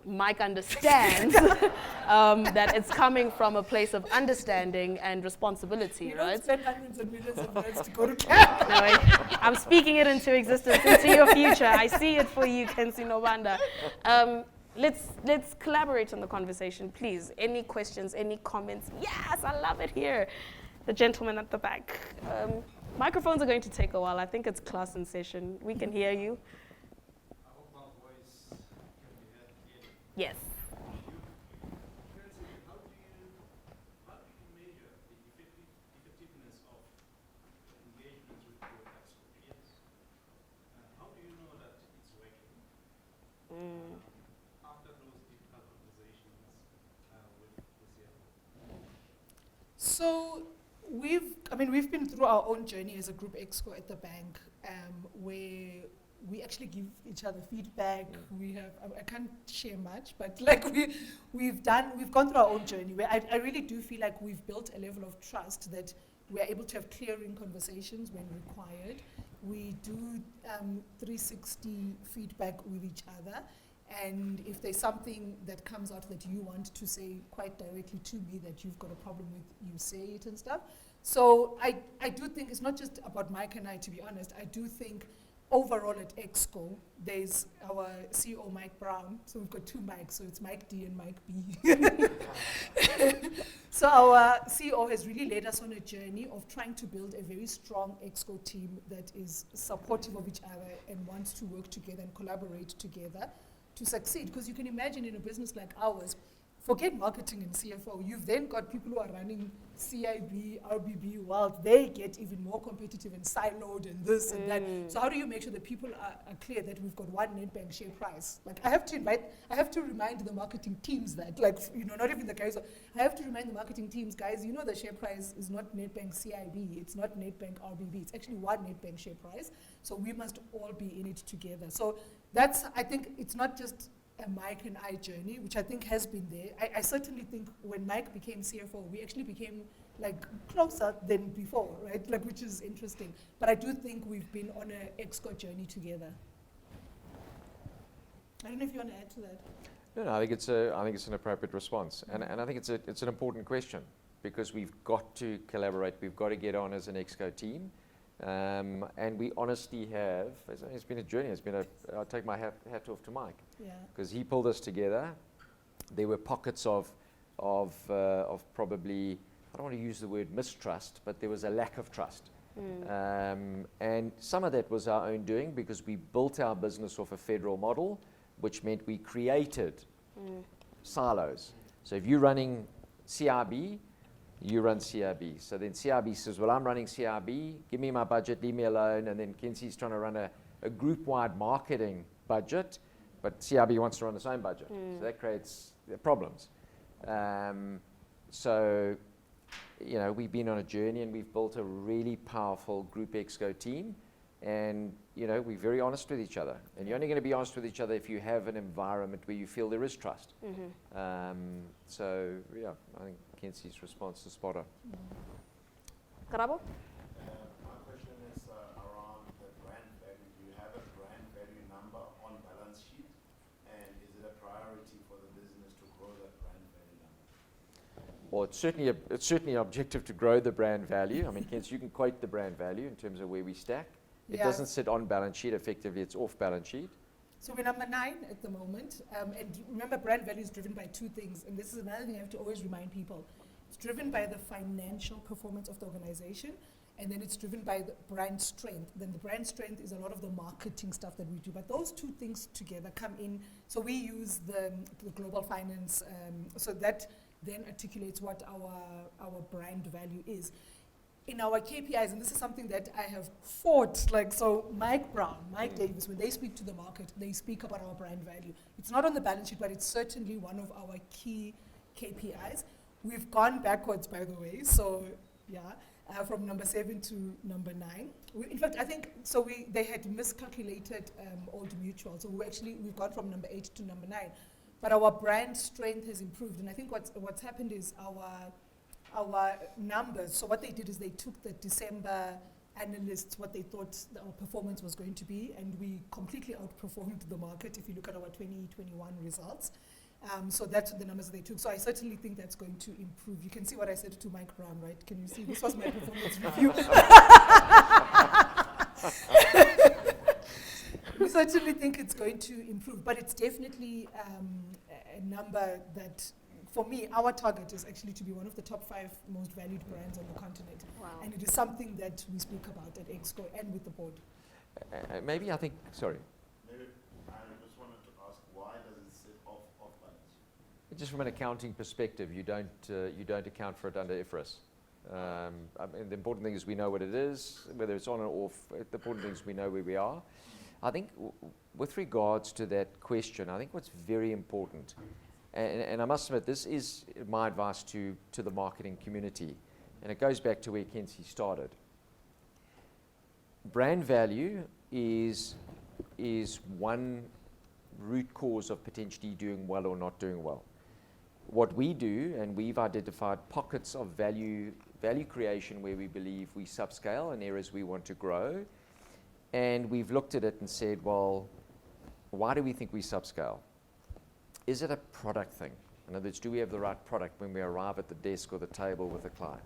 Mike understands that it's coming from a place of understanding and responsibility, right? Don't spend hundreds of millions of rands to go to Cannes. No, I'm speaking it into existence, into your future. I see it for you, Khensani Nobanda. Let's collaborate on the conversation, please. Any questions, any comments? Yes, I love it here. The gentleman at the back. Microphones are going to take a while. I think it's class in session. We can hear you. I hope my voice can be heard clearly. Yes. How do you measure the effectiveness of engagement with your Exco peers? How do you know that it's working? After those difficult conversations with the CFO? So we've been through our own journey as a group exco at the bank, where we actually give each other feedback. We have, I can't share much, but like we've gone through our own journey where I really do feel like we've built a level of trust that we're able to have clearing conversations when required. We do 360 feedback with each other. And if there's something that comes out that you want to say quite directly to me that you've got a problem with, you say it and stuff. So I do think it's not just about Mike and I, to be honest. I do think overall at Exco, there's our CEO, Mike Brown. So we've got two Mikes, so it's Mike D and Mike B. So our CEO has really led us on a journey of trying to build a very strong Exco team that is supportive of each other and wants to work together and collaborate together to succeed. Because you can imagine in a business like ours, forget marketing and CFO. You've then got people who are running CIB, RBB, Wealth. They get even more competitive and siloed and this and that. So how do you make sure that people are clear that we've got one Nedbank share price? Like I have to remind the marketing teams that, like, not even the guys. I have to remind the marketing teams, guys, the share price is not Nedbank CIB. It's not Nedbank RBB. It's actually one Nedbank share price. So we must all be in it together. So I think it's not just a Mike and I journey, which I think has been there. I certainly think when Mike became CFO, we actually became like closer than before, right? Like, which is interesting. But I do think we've been on an EXCO journey together. I don't know if you want to add to that. No, I think it's an appropriate response, and I think it's an important question because we've got to collaborate. We've got to get on as an EXCO team. And we honestly have, it's been a journey, I'll take my hat off to Mike. Because he pulled us together. There were pockets of probably, I don't want to use the word mistrust, but there was a lack of trust. And some of that was our own doing because we built our business off a federal model, which meant we created silos. So if you're running CRB, you run CRB. So then CRB says, well, I'm running CRB, give me my budget, leave me alone. And then Khensani's trying to run a group-wide marketing budget, but CRB wants to run its own budget. So that creates problems. So, we've been on a journey and we've built a really powerful group EXCO team. And, we're very honest with each other. And you're only going to be honest with each other if you have an environment where you feel there is trust. So, yeah, I think Khensani's response is spot on. Karabo? My question is around the brand value. Do you have a brand value number on balance sheet? And is it a priority for the business to grow that brand value number? Well, it's certainly an objective to grow the brand value. I mean, Khens, you can quote the brand value in terms of where we stack. It doesn't sit on balance sheet. Effectively, it's off balance sheet. So we're number 9 at the moment. And remember, brand value is driven by 2 things. And this is another thing I have to always remind people. It's driven by the financial performance of the organization. And then it's driven by the brand strength. Then the brand strength is a lot of the marketing stuff that we do. But those 2 things together come in. So we use the global finance. So that then articulates what our brand value is. In our KPIs, and this is something that I have fought, so Mike Brown, Mike Davis, when they speak to the market, they speak about our brand value. It's not on the balance sheet, but it's certainly one of our key KPIs. We've gone backwards, by the way, so from number 7 to number 9. In fact, I think, they had miscalculated Old Mutual, so we've gone from number 8 to number 9. But our brand strength has improved, and I think what's happened is our numbers. So what they did is they took the December analysts, what they thought our performance was going to be, and we completely outperformed the market if you look at our 2021 results. So that's the numbers they took. So I certainly think that's going to improve. You can see what I said to Mike Brown, right? Can you see? This was my performance review. We certainly think it's going to improve, but it's definitely a number that, for me, our target is actually to be one of the top 5 most valued brands on the continent. Wow. And it is something that we speak about at EXCO and with the board. Maybe I think, sorry. Maybe I just wanted to ask, why does it sit off balance? Just from an accounting perspective, you don't account for it under IFRS. The important thing is we know what it is, whether it's on or off. The important thing is we know where we are. I think with regards to that question, I think what's very important, and I must admit, this is my advice to the marketing community, and it goes back to where Khensani started. Brand value is one root cause of potentially doing well or not doing well. What we do, and we've identified pockets of value creation where we believe we subscale and areas we want to grow, and we've looked at it and said, well, why do we think we subscale? Is it a product thing? In other words, do we have the right product when we arrive at the desk or the table with a client?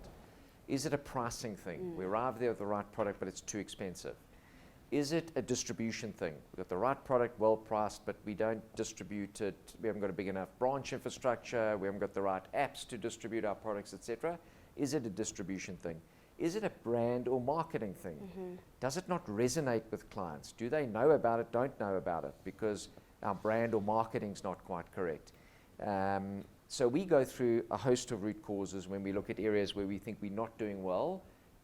Is it a pricing thing? We arrive there with the right product, but it's too expensive. Is it a distribution thing? We've got the right product, well priced, but we don't distribute it. We haven't got a big enough branch infrastructure. We haven't got the right apps to distribute our products, etc. Is it a distribution thing? Is it a brand or marketing thing? Does it not resonate with clients? Do they know about it, don't know about it, because our brand or marketing's not quite correct? So we go through a host of root causes when we look at areas where we think we're not doing well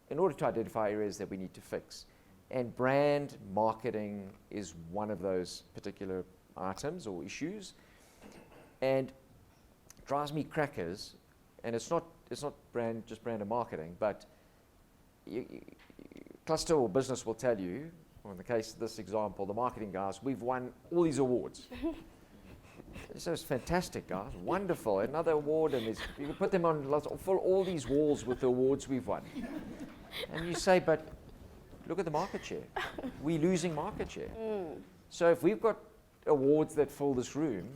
in order to identify areas that we need to fix. And brand marketing is one of those particular items or issues. And it drives me crackers, and it's not just brand and marketing, but cluster or business will tell you, or in the case of this example, the marketing guys, we've won all these awards. So it's fantastic, guys, wonderful. Another award, and you can put them on full all these walls with the awards we've won. And you say, but look at the market share. We're losing market share. So if we've got awards that fill this room,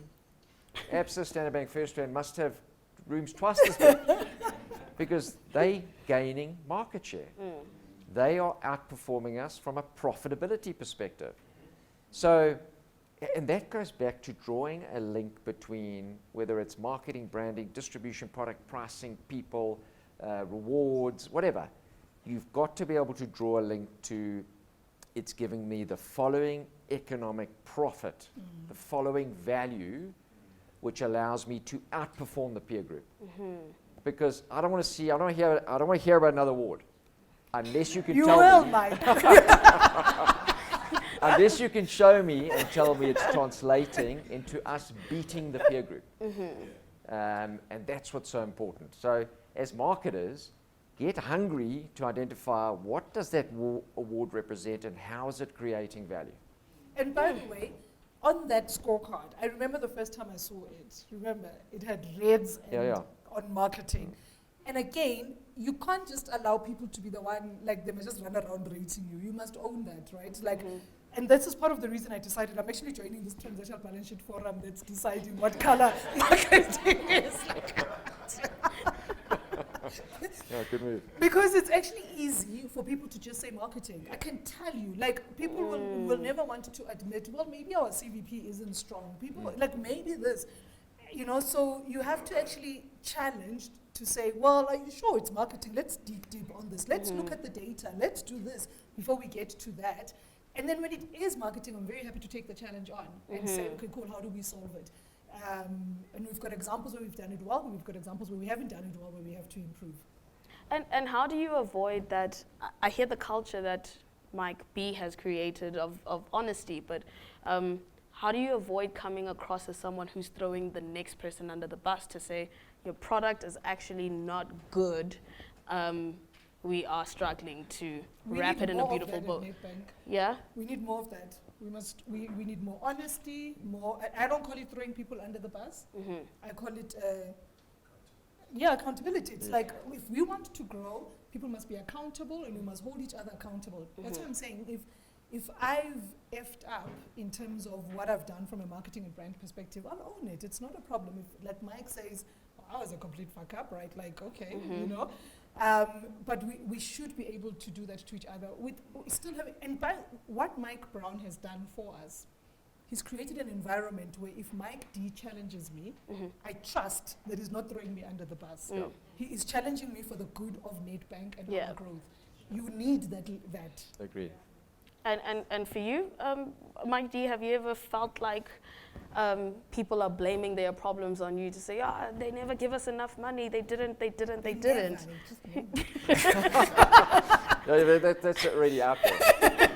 Absa, Standard Bank, First Rand must have rooms twice as big because they're gaining market share. They are outperforming us from a profitability perspective. So, and that goes back to drawing a link between whether it's marketing, branding, distribution, product, pricing, people, rewards, whatever. You've got to be able to draw a link to it's giving me the following economic profit, the following value, which allows me to outperform the peer group. Because I don't want to hear about another award, unless you can tell me. Mike. Unless you can show me and tell me it's translating into us beating the peer group. And that's what's so important. So as marketers, get hungry to identify what does that award represent and how is it creating value. And by the way, on that scorecard, I remember the first time I saw it. Remember, it had reds and on marketing. And again, you can't just allow people to be the one, like they must just run around rating you. You must own that, right? Like, and this is part of the reason I decided I'm actually joining this transactional balance sheet forum that's deciding what color marketing is. Yeah, good move. Because it's actually easy for people to just say marketing. I can tell you, like, people will never want to admit, well, maybe our CVP isn't strong. People, like, maybe this, you know, so you have to actually challenge to say, well, are you sure it's marketing? Let's dig deep on this. Let's look at the data. Let's do this before we get to that. And then when it is marketing, I'm very happy to take the challenge on and say, okay, cool, how do we solve it? And we've got examples where we've done it well, and we've got examples where we haven't done it well, where we have to improve. And how do you avoid that? I hear the culture that Mike B has created of honesty, but how do you avoid coming across as someone who's throwing the next person under the bus to say, your product is actually not good, we are struggling to wrap it in a beautiful bow? Yeah? We need more of that. We need more honesty, more, I don't call it throwing people under the bus. I call it, accountability. It's like, if we want to grow, people must be accountable and we must hold each other accountable. That's what I'm saying. If I've effed up in terms of what I've done from a marketing and brand perspective, I'll own it. It's not a problem. If, like Mike says, I was a complete fuck up, right? Like, okay, you know. But we should be able to do that to each other. And by what Mike Brown has done for us, he's created an environment where if Mike D challenges me, I trust that he's not throwing me under the bus. He is challenging me for the good of Nedbank and our growth. You need that. Agreed. And for you, Mike D, have you ever felt like people are blaming their problems on you to say, they never give us enough money, they didn't. That's already out there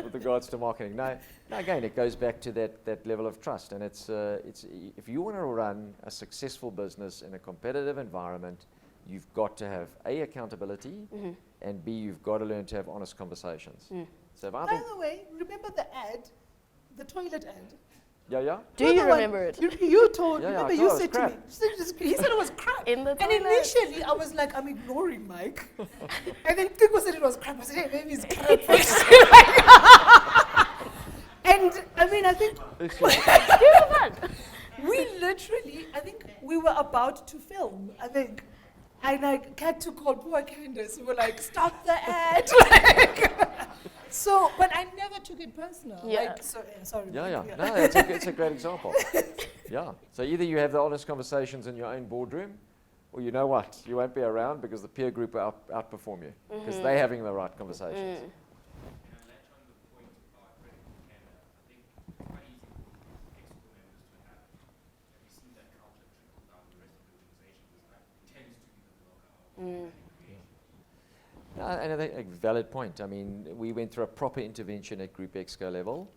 with regards to marketing. No, again, it goes back to that level of trust. And it's if you want to run a successful business in a competitive environment, you've got to have A, accountability, and B, you've got to learn to have honest conversations. So By the way, remember the ad, the toilet ad? Yeah. Do you remember it? You told, remember you it said to me, he said it was crap. In the And toilet. initially I was like, I'm ignoring Mike. And then Kiko said it was crap. I said, hey, maybe it's crap. And I mean, I think we literally, I think we were about to film, I think. And I had to call poor Candace. We were like, stop the ad. So, but I never took it personal. Yeah. Like, so, sorry. No, it's a great example. Yeah. So either you have the honest conversations in your own boardroom, or you know what, you won't be around because the peer group will outperform you because they're having the right conversations. And I think a valid point. I mean, we went through a proper intervention at Group Exco level.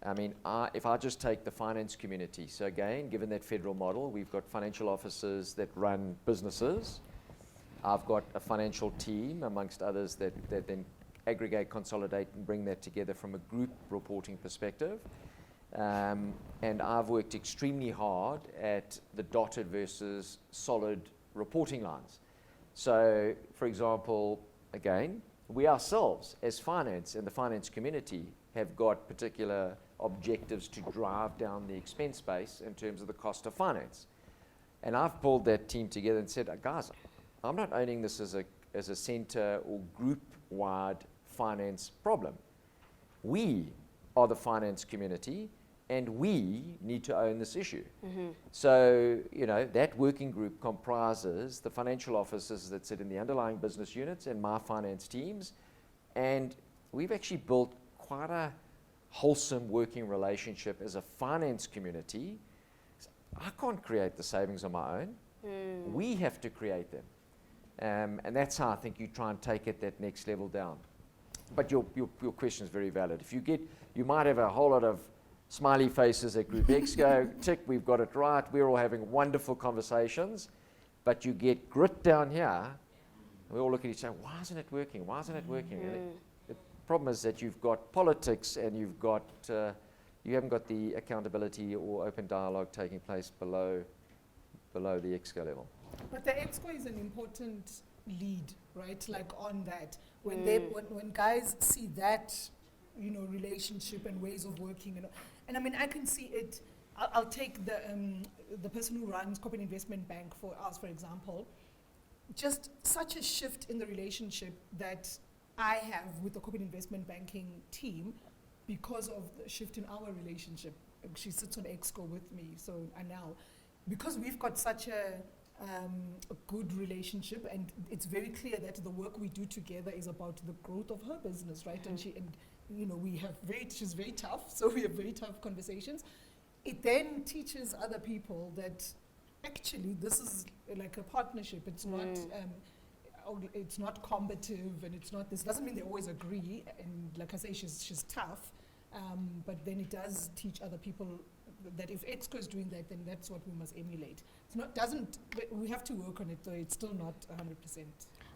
I mean, if I just take the finance community, so again, given that federal model, we've got financial officers that run businesses. I've got a financial team, amongst others, that then aggregate, consolidate, and bring that together from a group reporting perspective. And I've worked extremely hard at the dotted versus solid reporting lines. So, for example, again, we ourselves, as finance and the finance community, have got particular objectives to drive down the expense base in terms of the cost of finance. And I've pulled that team together and said, guys, I'm not owning this as a center or group-wide finance problem. We are the finance community, and we need to own this issue. So, that working group comprises the financial officers that sit in the underlying business units and my finance teams, and we've actually built quite a wholesome working relationship as a finance community. I can't create the savings on my own. We have to create them. And that's how I think you try and take it that next level down. But your question is very valid. You might have a whole lot of smiley faces at Group Exco, tick, we've got it right, we're all having wonderful conversations, but you get grit down here, we all look at each other, why isn't it working? Why isn't it working? The problem is that you've got politics and you haven't got the accountability or open dialogue taking place below the Exco level. But the Exco is an important lead, right? Like on that, when guys see that, relationship and ways of working, and I mean, I can see it. I'll take the person who runs Corporate Investment Bank for us, for example. Just such a shift in the relationship that I have with the Corporate Investment Banking team because of the shift in our relationship. She sits on Exco with me, so and now, because we've got such a good relationship, and it's very clear that the work we do together is about the growth of her business, right? And she's very tough, so we have very tough conversations. It then teaches other people that actually this is like a partnership. It's not combative, and it's not. This doesn't mean they always agree. And like I say, she's tough, but then it does teach other people that if Exco is doing that, then that's what we must emulate. We have to work on it, though. It's still not 100%.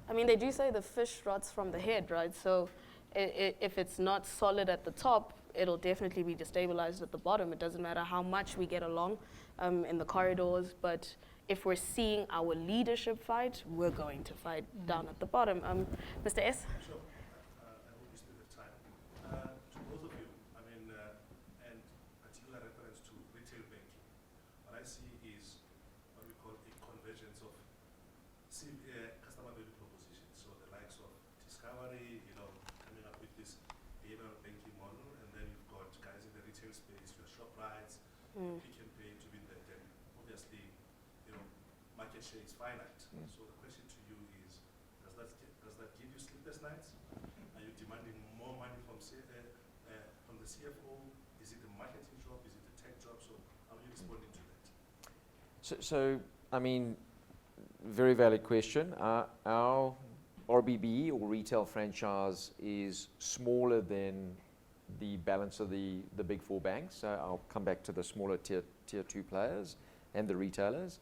I mean, they do say the fish rots from the head, right? So if it's not solid at the top, it'll definitely be destabilized at the bottom. It doesn't matter how much we get along in the corridors, but if we're seeing our leadership fight, we're going to fight down at the bottom. Mr. S? Sure. I hope we still have time. To both of you, I mean, and particular reference to retail banking, what I see is what we call a convergence of customer value propositions. So the likes of Discovery, coming up with this behavioral banking model, and then you've got guys in the retail space, your ShopRites, Pick n Pay to be there. Then obviously, market share is finite. So the question to you is, does that give you sleepless nights? Are you demanding more money from the CFO? Is it a marketing job? Is it a tech job? So how are you responding to that? So I mean, very valid question. Our RBB, or retail franchise, is smaller than the balance of the big four banks. So I'll come back to the smaller tier 2 players and the retailers.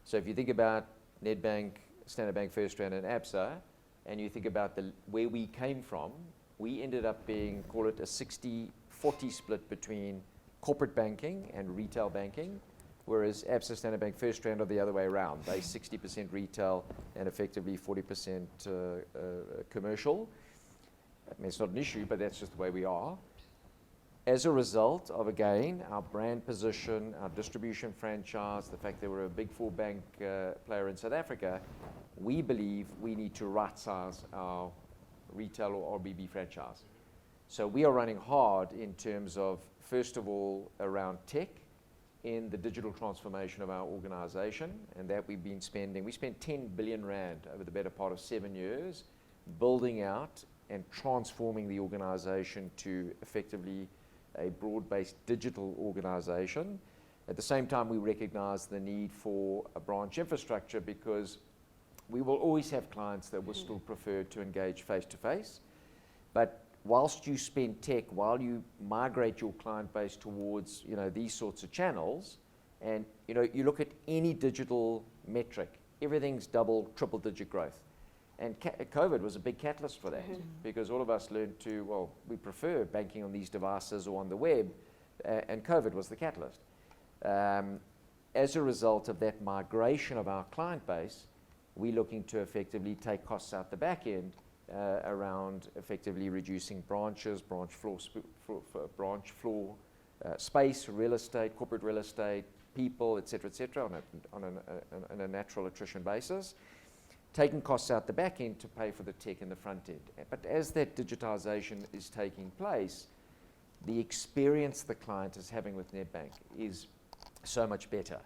So if you think about Nedbank, Standard Bank, FirstRand, and Absa, and you think about where we came from, we ended up being, call it a 60-40 split between corporate banking and retail banking, whereas Absa, Standard Bank, FirstRand are the other way around. They 60% retail and effectively 40% commercial. I mean, it's not an issue, but that's just the way we are. As a result of, again, our brand position, our distribution franchise, the fact that we're a big four bank player in South Africa, we believe we need to right-size our retail or RBB franchise. So we are running hard in terms of, first of all, around tech in the digital transformation of our organization, and that we spent 10 billion rand over the better part of 7 years building out and transforming the organization to effectively a broad-based digital organization. At the same time, we recognize the need for a branch infrastructure because we will always have clients that will still prefer to engage face-to-face. But whilst you spend tech, while you migrate your client base towards, these sorts of channels, and, you look at any digital metric, everything's double, triple-digit growth. And COVID was a big catalyst for that, because all of us learned we prefer banking on these devices or on the web, and COVID was the catalyst. As a result of that migration of our client base, we're looking to effectively take costs out the back end around effectively reducing branches, branch floor space, real estate, corporate real estate, people, et cetera, on a natural attrition basis, taking costs out the back end to pay for the tech in the front end. But as that digitization is taking place, the experience the client is having with Nedbank is so much better.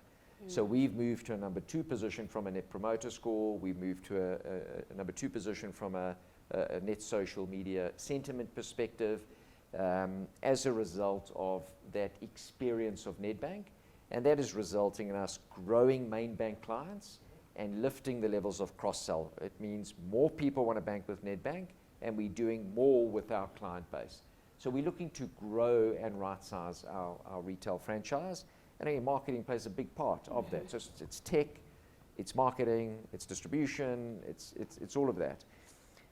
So we've moved to a number 2 position from a Net Promoter Score. We've moved to a number 2 position from a net social media sentiment perspective as a result of that experience of Nedbank. And that is resulting in us growing main bank clients and lifting the levels of cross-sell. It means more people want to bank with Nedbank, and we're doing more with our client base. So we're looking to grow and right-size our retail franchise. And again, marketing plays a big part of that. So it's tech, it's marketing, it's distribution, it's all of that.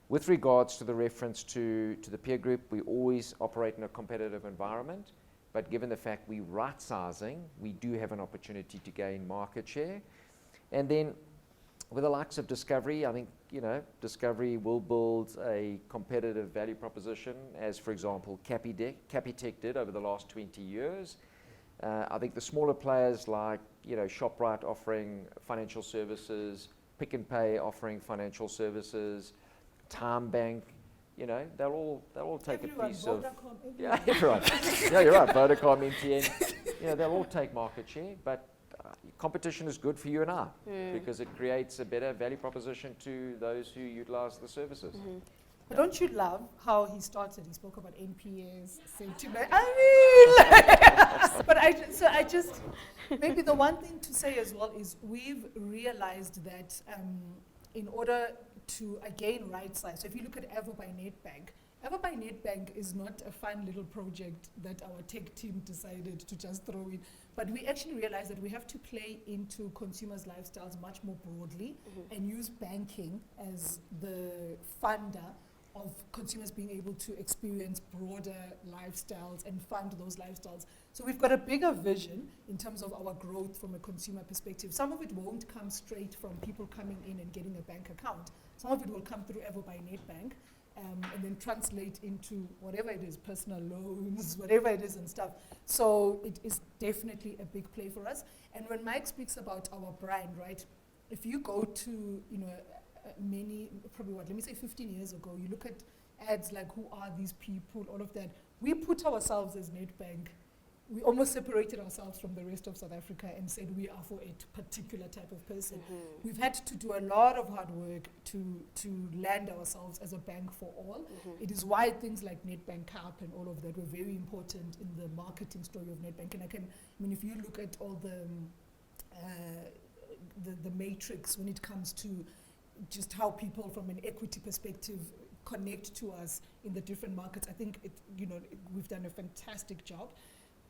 With regards to the reference to the peer group, we always operate in a competitive environment. But given the fact we're right-sizing, we do have an opportunity to gain market share. And then with the likes of Discovery, I think, Discovery will build a competitive value proposition, as, for example, Capitec did over the last 20 years. I think the smaller players like, ShopRite offering financial services, Pick n Pay offering financial services, Time Bank, they'll all take Everyone, a piece of... Vodacom, Yeah, everyone. Yeah, you're right. Vodacom, MTN, they'll all take market share, but competition is good for you and I because it creates a better value proposition to those who utilize the services. But don't you love how he started? He spoke about NPS, sentiment. But I just, maybe the one thing to say as well is we've realized that in order to, again, right-size. So if you look at Ever by Nedbank is not a fun little project that our tech team decided to just throw in. But we actually realized that we have to play into consumers' lifestyles much more broadly and use banking as the funder of consumers being able to experience broader lifestyles and fund those lifestyles. So we've got a bigger vision in terms of our growth from a consumer perspective. Some of it won't come straight from people coming in and getting a bank account. Some of it will come through Ever by Nedbank and then translate into whatever it is, personal loans, whatever it is and stuff. So it is definitely a big play for us. And when Mike speaks about our brand, right, if you go to, many, probably let me say 15 years ago, you look at ads like who are these people, all of that. We put ourselves as Nedbank, we almost separated ourselves from the rest of South Africa and said we are for a particular type of person. We've had to do a lot of hard work to land ourselves as a bank for all. It is why things like Nedbank Cup and all of that were very important in the marketing story of Nedbank. And if you look at all the matrix when it comes to just how people from an equity perspective connect to us in the different markets, I think we've done a fantastic job.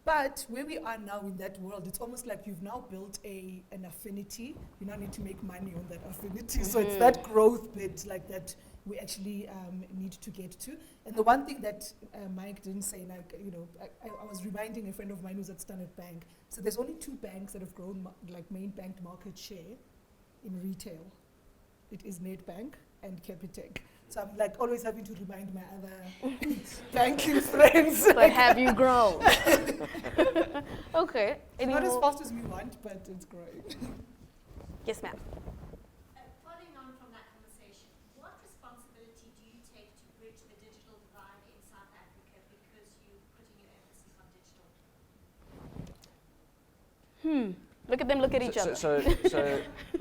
But where we are now in that world, it's almost like you've now built an affinity. You now need to make money on that affinity. So it's that growth bit like that we actually need to get to. And the one thing that Mike didn't say, I was reminding a friend of mine who's at Standard Bank. So there's only 2 banks that have grown main bank market share in retail. It is Nedbank and Capitec. So I'm always having to remind my other banking friends. But have you grown? Okay. It's not as fast as we want, but it's growing. Yes, ma'am. Following on from that conversation, what responsibility do you take to bridge the digital divide in South Africa because you're putting your emphasis on digital? Look at them, look at each other. So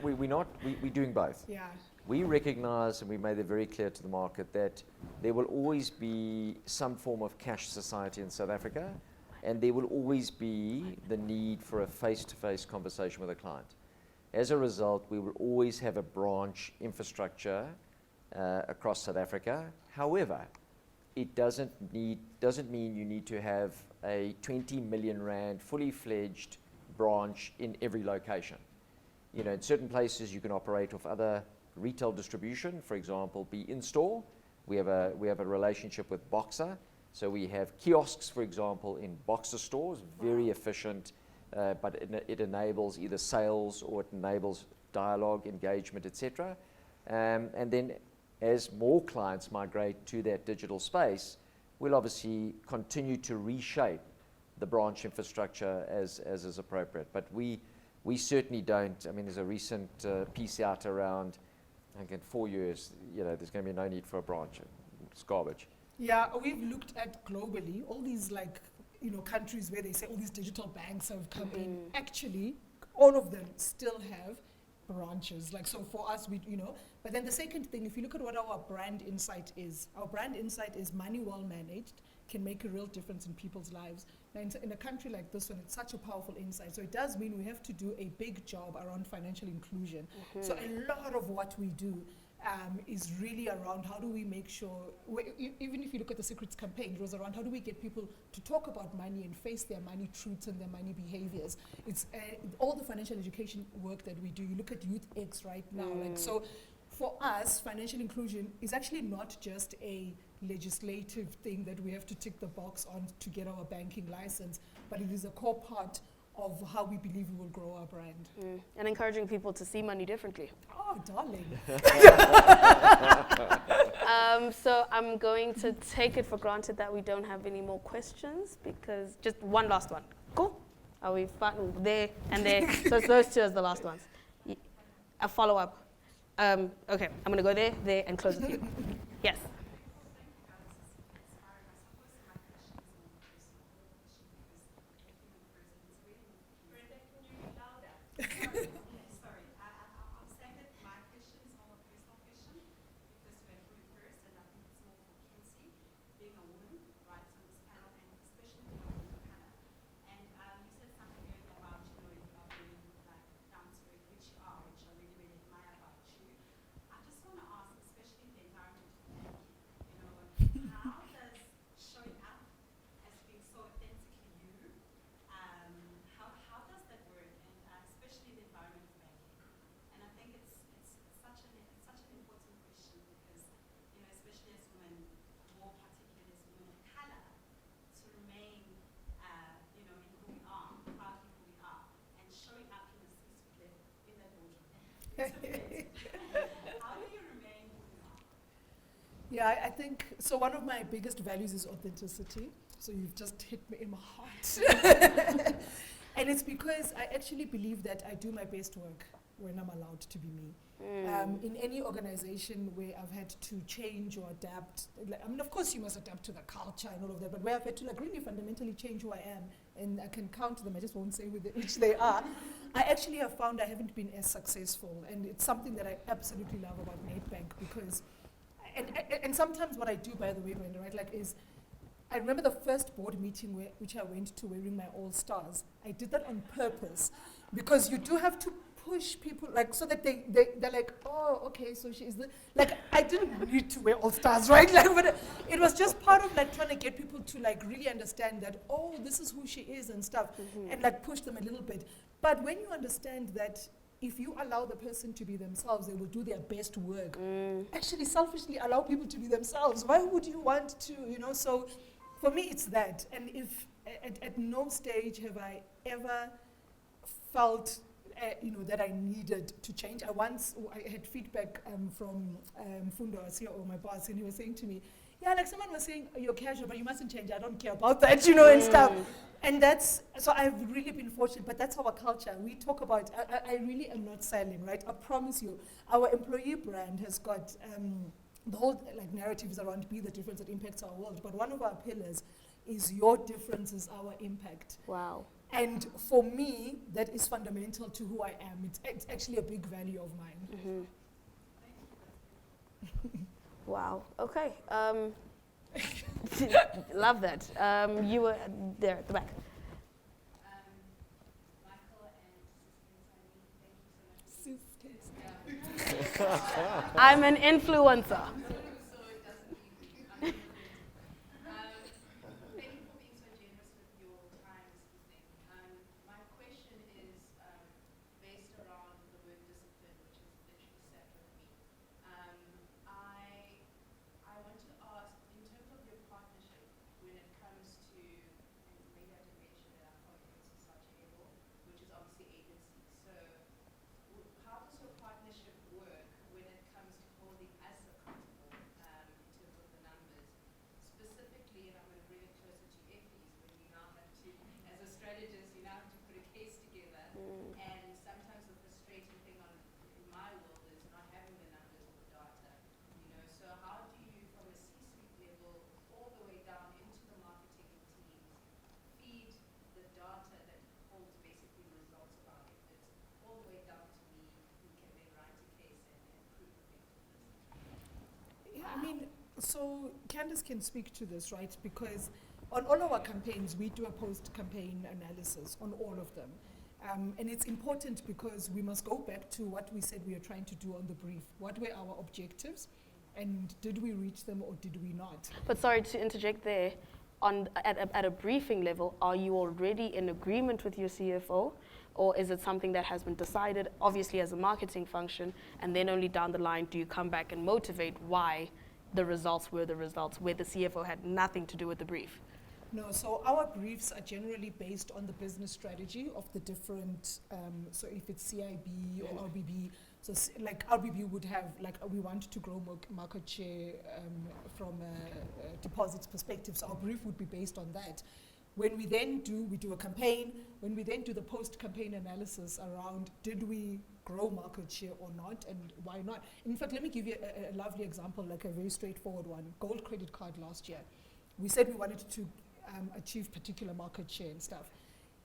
we're doing both. Yeah. We recognize, and we made it very clear to the market, that there will always be some form of cash society in South Africa, and there will always be the need for a face-to-face conversation with a client. As a result, we will always have a branch infrastructure across South Africa. However, it doesn't mean you need to have a 20 million rand fully fledged branch in every location. You know, in certain places you can operate off other retail distribution, for example, be in store. We have a relationship with Boxer, so we have kiosks, for example, in Boxer stores, very efficient, but it enables either sales or it enables dialogue, engagement, etc. And then as more clients migrate to that digital space, we'll obviously continue to reshape the branch infrastructure as is appropriate. But we certainly don't. I mean, there's a recent piece out around, I think in 4 years, you know, there's going to be no need for a branch. It's garbage. Yeah, we've looked at globally, all these like, you know, countries where they say all these digital banks have come in. Actually, all of them still have branches. Like, so for us, we, you know, but then the second thing, if you look at what our brand insight is, our brand insight is money well managed can make a real difference in people's lives. Now, in a country like this one, it's such a powerful insight. So it does mean we have to do a big job around financial inclusion. So a lot of what we do is really around how do we make sure, even if you look at the Secrets campaign, it was around how do we get people to talk about money and face their money truths and their money behaviors. It's all the financial education work that we do. You look at Youth X right now. Like, so for us, financial inclusion is actually not just a legislative thing that we have to tick the box on to get our banking license, but it is a core part of how we believe we will grow our brand. And encouraging people to see money differently. Oh, darling. So I'm going to take it for granted that we don't have any more questions, because just one last one. Cool? Are we fine? There and there. So it's those two as the last ones. A follow-up. Okay, I'm going to go there, and close with you. Yes. Yeah, I think, so one of my biggest values is authenticity. So you've just hit me in my heart. And it's because I actually believe that I do my best work when I'm allowed to be me. In any organization where I've had to change or adapt, like, I mean, of course you must adapt to the culture and all of that, but where I've had to like really fundamentally change who I am, and I can count them, I just won't say which they are, I actually have found I haven't been as successful. And it's something that I absolutely love about Nedbank, because and sometimes what I do, by the way, Brenda, right, like is, I remember the first board meeting which I went to wearing my All Stars. I did that on purpose, because you do have to push people, like, so that they're like, oh, okay, so she is the, like, I didn't need to wear All Stars, right? Like, but it was just part of like trying to get people to like really understand that, oh, this is who she is and stuff, and like push them a little bit. But when you understand that if you allow the person to be themselves, they will do their best work. Actually, selfishly allow people to be themselves. Why would you want to, you know? So for me, it's that. And if at no stage have I ever felt, you know, that I needed to change. I had feedback from Fundo, our CEO, my boss, and he was saying to me, yeah, like someone was saying, you're casual, but you mustn't change. I don't care about that, you know, and stuff. And that's, so I've really been fortunate, but that's our culture. We talk about, I really am not selling, right? I promise you, our employee brand has got, the whole like narratives around be the difference that impacts our world. But one of our pillars is your difference is our impact. Wow. And for me, that is fundamental to who I am. It's actually a big value of mine. Wow. Okay. Love that. You were there at the back. Michael and Khensani, thank you so much I'm an influencer. So it doesn't need to be. Thank you for being so generous with your time this evening. My question is based around the word discipline, which has literally sat with me. I want to ask, in terms of your partnership, when it comes to, and maybe I didn't mention it, I'm from such able, which is obviously agency. So how does your partnership work when it comes to holding us accountable in terms of the numbers? Specifically, and I'm going to bring it closer to Effie's, when you now have to, as a strategist, you now have to put a case together. And sometimes the frustrating thing in my world is not having the numbers or the data. So how do you, from a C-suite level, all the way down into the marketing teams, feed the data that holds basically results of our efforts, all the way down to me, who can then write a case and prove effectiveness? Yeah, I mean, so Candace can speak to this, right? Because on all our campaigns, we do a post-campaign analysis on all of them. And it's important because we must go back to what we said we were trying to do on the brief. What were our objectives? And did we reach them or did we not? But sorry to interject there. At a briefing level, are you already in agreement with your CFO? Or is it something that has been decided, obviously as a marketing function, and then only down the line do you come back and motivate why the results were the results, where the CFO had nothing to do with the brief? No, so our briefs are generally based on the business strategy of the different, so if it's CIB or RBB, so like RBB would have, like we want to grow market share from a deposits perspective, so our brief would be based on that. When we then we do a campaign, when we then do the post-campaign analysis around did we grow market share or not, and why not? In fact, let me give you a lovely example, like a very straightforward one. Gold credit card last year. We said we wanted to achieve particular market share and stuff.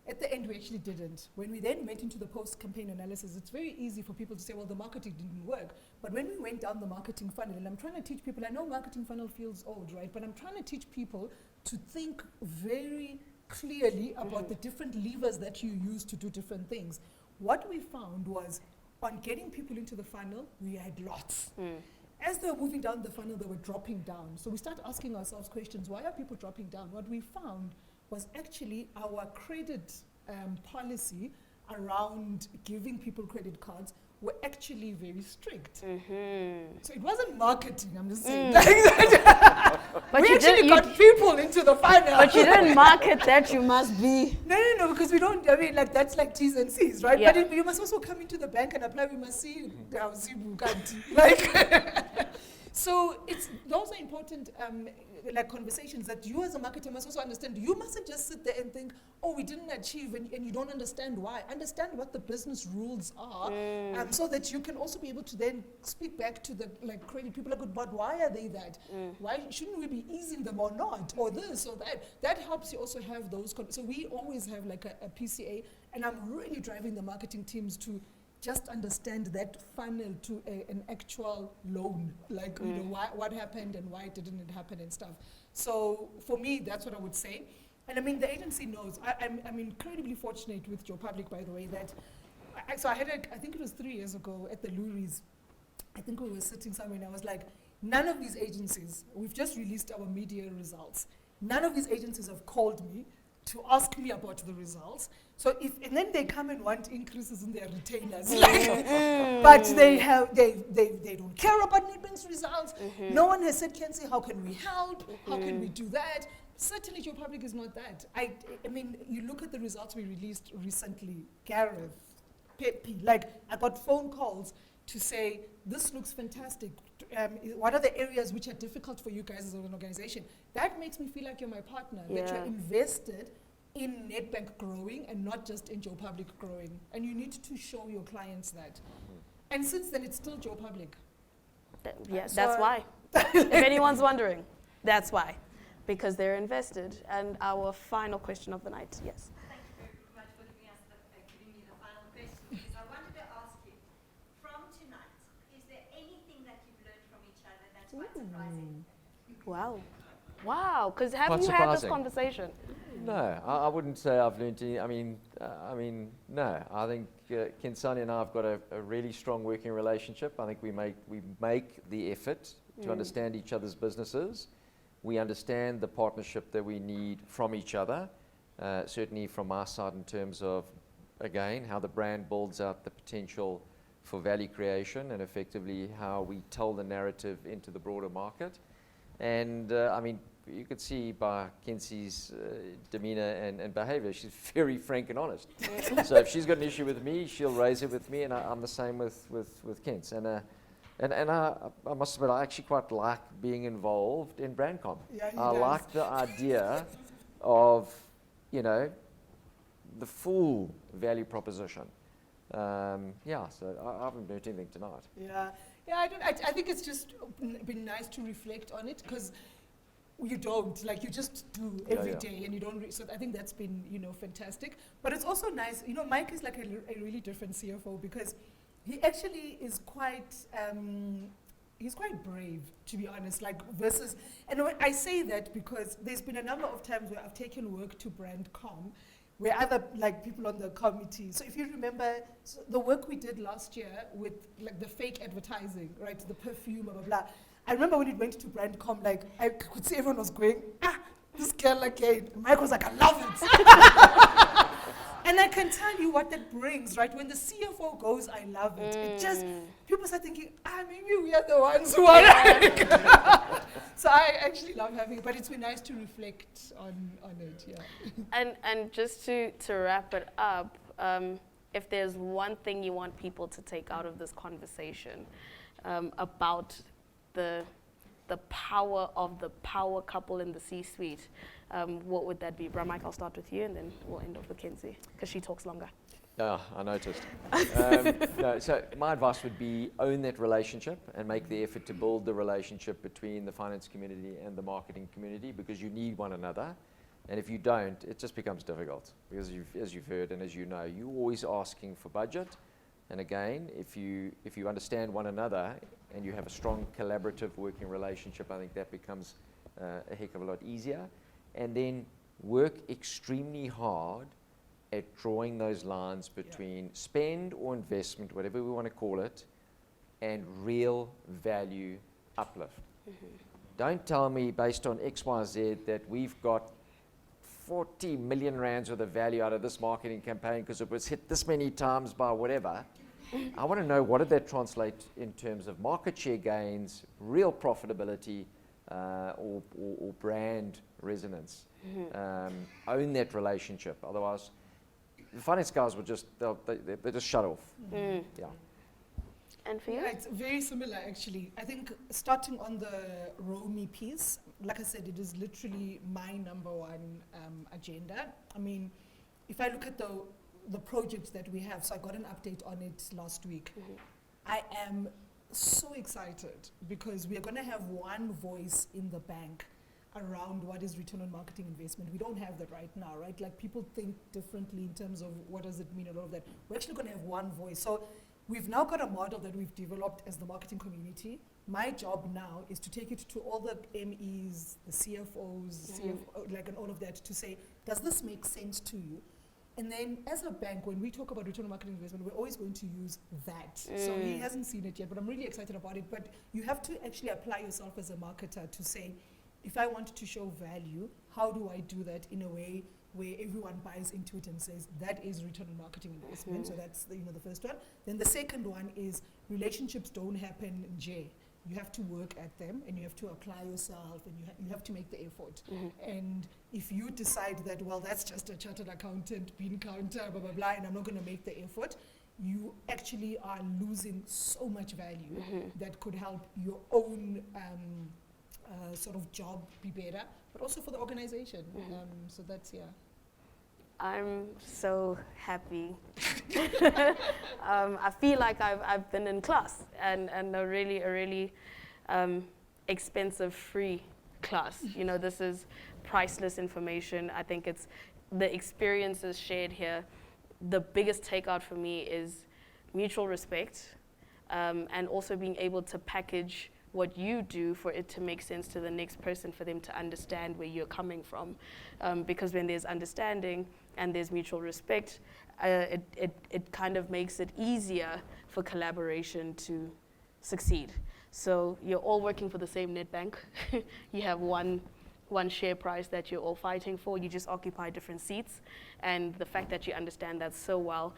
At the end, we actually didn't. When we then went into the post-campaign analysis, it's very easy for people to say, well, the marketing didn't work. But when we went down the marketing funnel, and I'm trying to teach people, I know marketing funnel feels old, right? But I'm trying to teach people to think very clearly about the different levers that you use to do different things. What we found was, on getting people into the funnel, we had lots. As they were moving down the funnel, they were dropping down. So we started asking ourselves questions, why are people dropping down? What we found was actually our credit policy around giving people credit cards were actually very strict. So it wasn't marketing, I'm just saying. But we you actually got people into the funnel. But you didn't market that you must be. No, because we don't, I mean, like that's like T's and C's, right? Yeah. But you must also come into the bank and apply, we must see, like, so those are important like conversations that you as a marketer must also understand. You mustn't just sit there and think, oh, we didn't achieve, and you don't understand why. Understand what the business rules are, so that you can also be able to then speak back to the credit people, but why are they that? Why shouldn't we be easing them or not, or this or that? That helps you also have those. So we always have like a PCA, and I'm really driving the marketing teams to just understand that funnel to an actual loan, like you know what happened and why didn't it happen and stuff. So for me, that's what I would say. And I mean, the agency knows. I'm incredibly fortunate with Joe Public, by the way, that so I had I think it was 3 years ago at the Luries. I think we were sitting somewhere and I was like, none of these agencies, we've just released our media results. None of these agencies have called me to ask me about the results. So and then they come and want increases in their retainers. But they don't care about Nedbank's results. No one has said, Khensani, how can we help? How can we do that? Certainly Joe Public is not that. I mean, you look at the results we released recently, Gareth, Pepe, like I got phone calls to say, this looks fantastic. What are the areas which are difficult for you guys as an organization? That makes me feel like you're my partner, that you're invested in Nedbank growing and not just in Joe Public growing. And you need to show your clients that. And since then, it's still Joe Public. That's why. If anyone's wondering, that's why. Because they're invested. And our final question of the night, yes. Thank you very much for giving me the final question. Because I wanted to ask you, from tonight, is there anything that you've learned from each other that's quite surprising? Wow. Wow, because have Quite you had this surprising. conversation? No, I wouldn't say I've learned any. I mean, no. I think Khensani and I have got a really strong working relationship. I think we make the effort to understand each other's businesses. We understand the partnership that we need from each other, certainly from our side in terms of, again, how the brand builds out the potential for value creation and effectively how we tell the narrative into the broader market. And I mean, you could see by Kenzie's demeanor and behavior, she's very frank and honest. So if she's got an issue with me, she'll raise it with me, and I'm the same with Kens. And I must admit, I actually quite like being involved in Brandcom. Yeah, he I does. like the idea of, the full value proposition. So I haven't learned anything tonight. Yeah, I think it's just been nice to reflect on it, because you don't, like, you just do every day, and you don't, so I think that's been, fantastic. But it's also nice, Mike is like a really different CFO, because he actually is quite, he's quite brave, to be honest, like, versus, and when I say that because there's been a number of times where I've taken work to Brandcom, where other, like, people on the committee, so if you remember the work we did last year with, like, the fake advertising, right, the perfume, blah, blah, blah. I remember when it went to Brandcom, like, I could see everyone was going, this girl again. Mike was like, I love it. And I can tell you what that brings, right? When the CFO goes, I love it. It just, people start thinking, maybe we are the ones who are like. So I actually love having it, but it's been nice to reflect on it, yeah. And just to wrap it up, if there's one thing you want people to take out of this conversation about the power of the power couple in the C-suite, what would that be? Mike, I'll start with you, and then we'll end off with Kenzie, because she talks longer. I noticed. No, so my advice would be own that relationship and make the effort to build the relationship between the finance community and the marketing community, because you need one another. And if you don't, it just becomes difficult, because as you've heard and as you know, you're always asking for budget. And again, if you understand one another and you have a strong collaborative working relationship, I think that becomes a heck of a lot easier. And then work extremely hard at drawing those lines between spend or investment, whatever we want to call it, and real value uplift. Don't tell me based on X, Y, Z that we've got 40 million rands worth of value out of this marketing campaign because it was hit this many times by whatever. I want to know, what did that translate in terms of market share gains, real profitability, or brand resonance. Own that relationship. Otherwise, the finance guys will just, they just shut off. Yeah. And for you? Yeah, it's very similar, actually. I think starting on the ROMI piece, like I said, it is literally my number one agenda. I mean, if I look at the projects that we have, so I got an update on it last week. I am so excited because we are going to have one voice in the bank around what is return on marketing investment. We don't have that right now, right? Like, people think differently in terms of what does it mean and all of that. We're actually going to have one voice. So we've now got a model that we've developed as the marketing community. My job now is to take it to all the MEs, the CFOs, and all of that, to say, does this make sense to you? And then as a bank, when we talk about return on marketing investment, we're always going to use that. So he hasn't seen it yet, but I'm really excited about it. But you have to actually apply yourself as a marketer to say, if I want to show value, how do I do that in a way where everyone buys into it and says, that is return on marketing investment? So that's the first one. Then the second one is, relationships don't happen in J. You have to work at them, and you have to apply yourself, and you have to make the effort. And if you decide that, well, that's just a chartered accountant, bean counter, blah, blah, blah, and I'm not going to make the effort, you actually are losing so much value that could help your own sort of job be better, but also for the organization. So that's, I'm so happy. I feel like I've been in class, and a really expensive free class. This is priceless information. I think it's the experiences shared here. The biggest takeout for me is mutual respect, and also being able to package what you do for it to make sense to the next person, for them to understand where you're coming from. Because when there's understanding and there's mutual respect, it kind of makes it easier for collaboration to succeed. So you're all working for the same Nedbank. You have one share price that you're all fighting for. You just occupy different seats. And the fact that you understand that so well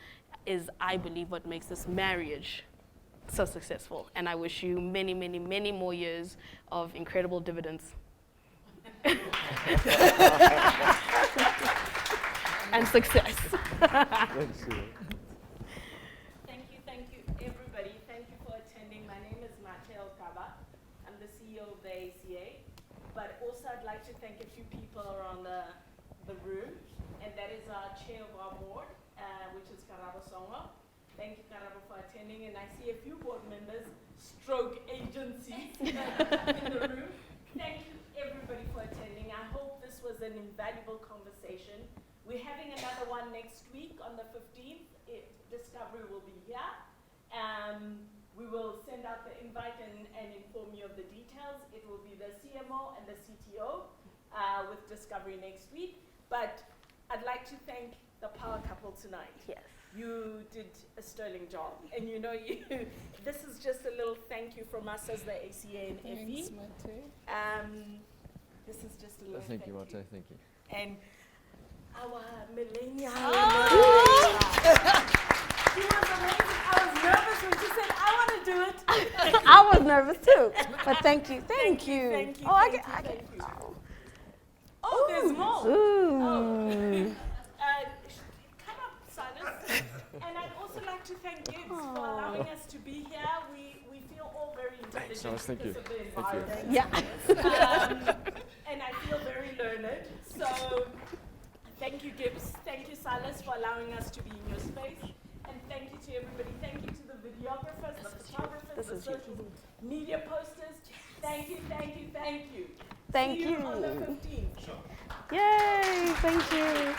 is, I believe, what makes this marriage so successful. And I wish you many, many, many more years of incredible dividends. And success. Thank you, everybody. Thank you for attending. My name is Mateo Kaba. I'm the CEO of the ACA. But also I'd like to thank a few people around the room, and that is our chair of our board, which is Karabo Songo. Thank you, Karabo, for attending. And I see a few board members, stroke agencies in the room. Thank you, everybody, for attending. I hope this was an invaluable conversation. We're having another one next week on the 15th. Discovery will be here. We will send out the invite and inform you of the details. It will be the CMO and the CTO with Discovery next week. But I'd like to thank the power couple tonight. Yes. You did a sterling job. And you know, this is just a little thank you from us as the ACA and Effie. Thanks, Mate. This is just a little Thank you, Mate. Thank you. And our millennial. She was amazing. I was nervous when she said, I want to do it. I was nervous too, but thank you. Thank you. Oh, I get. Thank you. Oh, there's more. Ooh. Oh. Come up, Silas. And I'd also like to thank Gibbs for allowing us to be here. We feel all very intelligent. Silas, thank you. because of the Thank you. environment. Yeah. And I feel very learned. So thank you, Gibbs. Thank you, Silas, for allowing us to be in your space. And thank you to everybody. Thank you to the videographers, the photographers, the social media posters. Thank you, thank you, thank you. Thank See you. on the 15th. Yay! Thank you.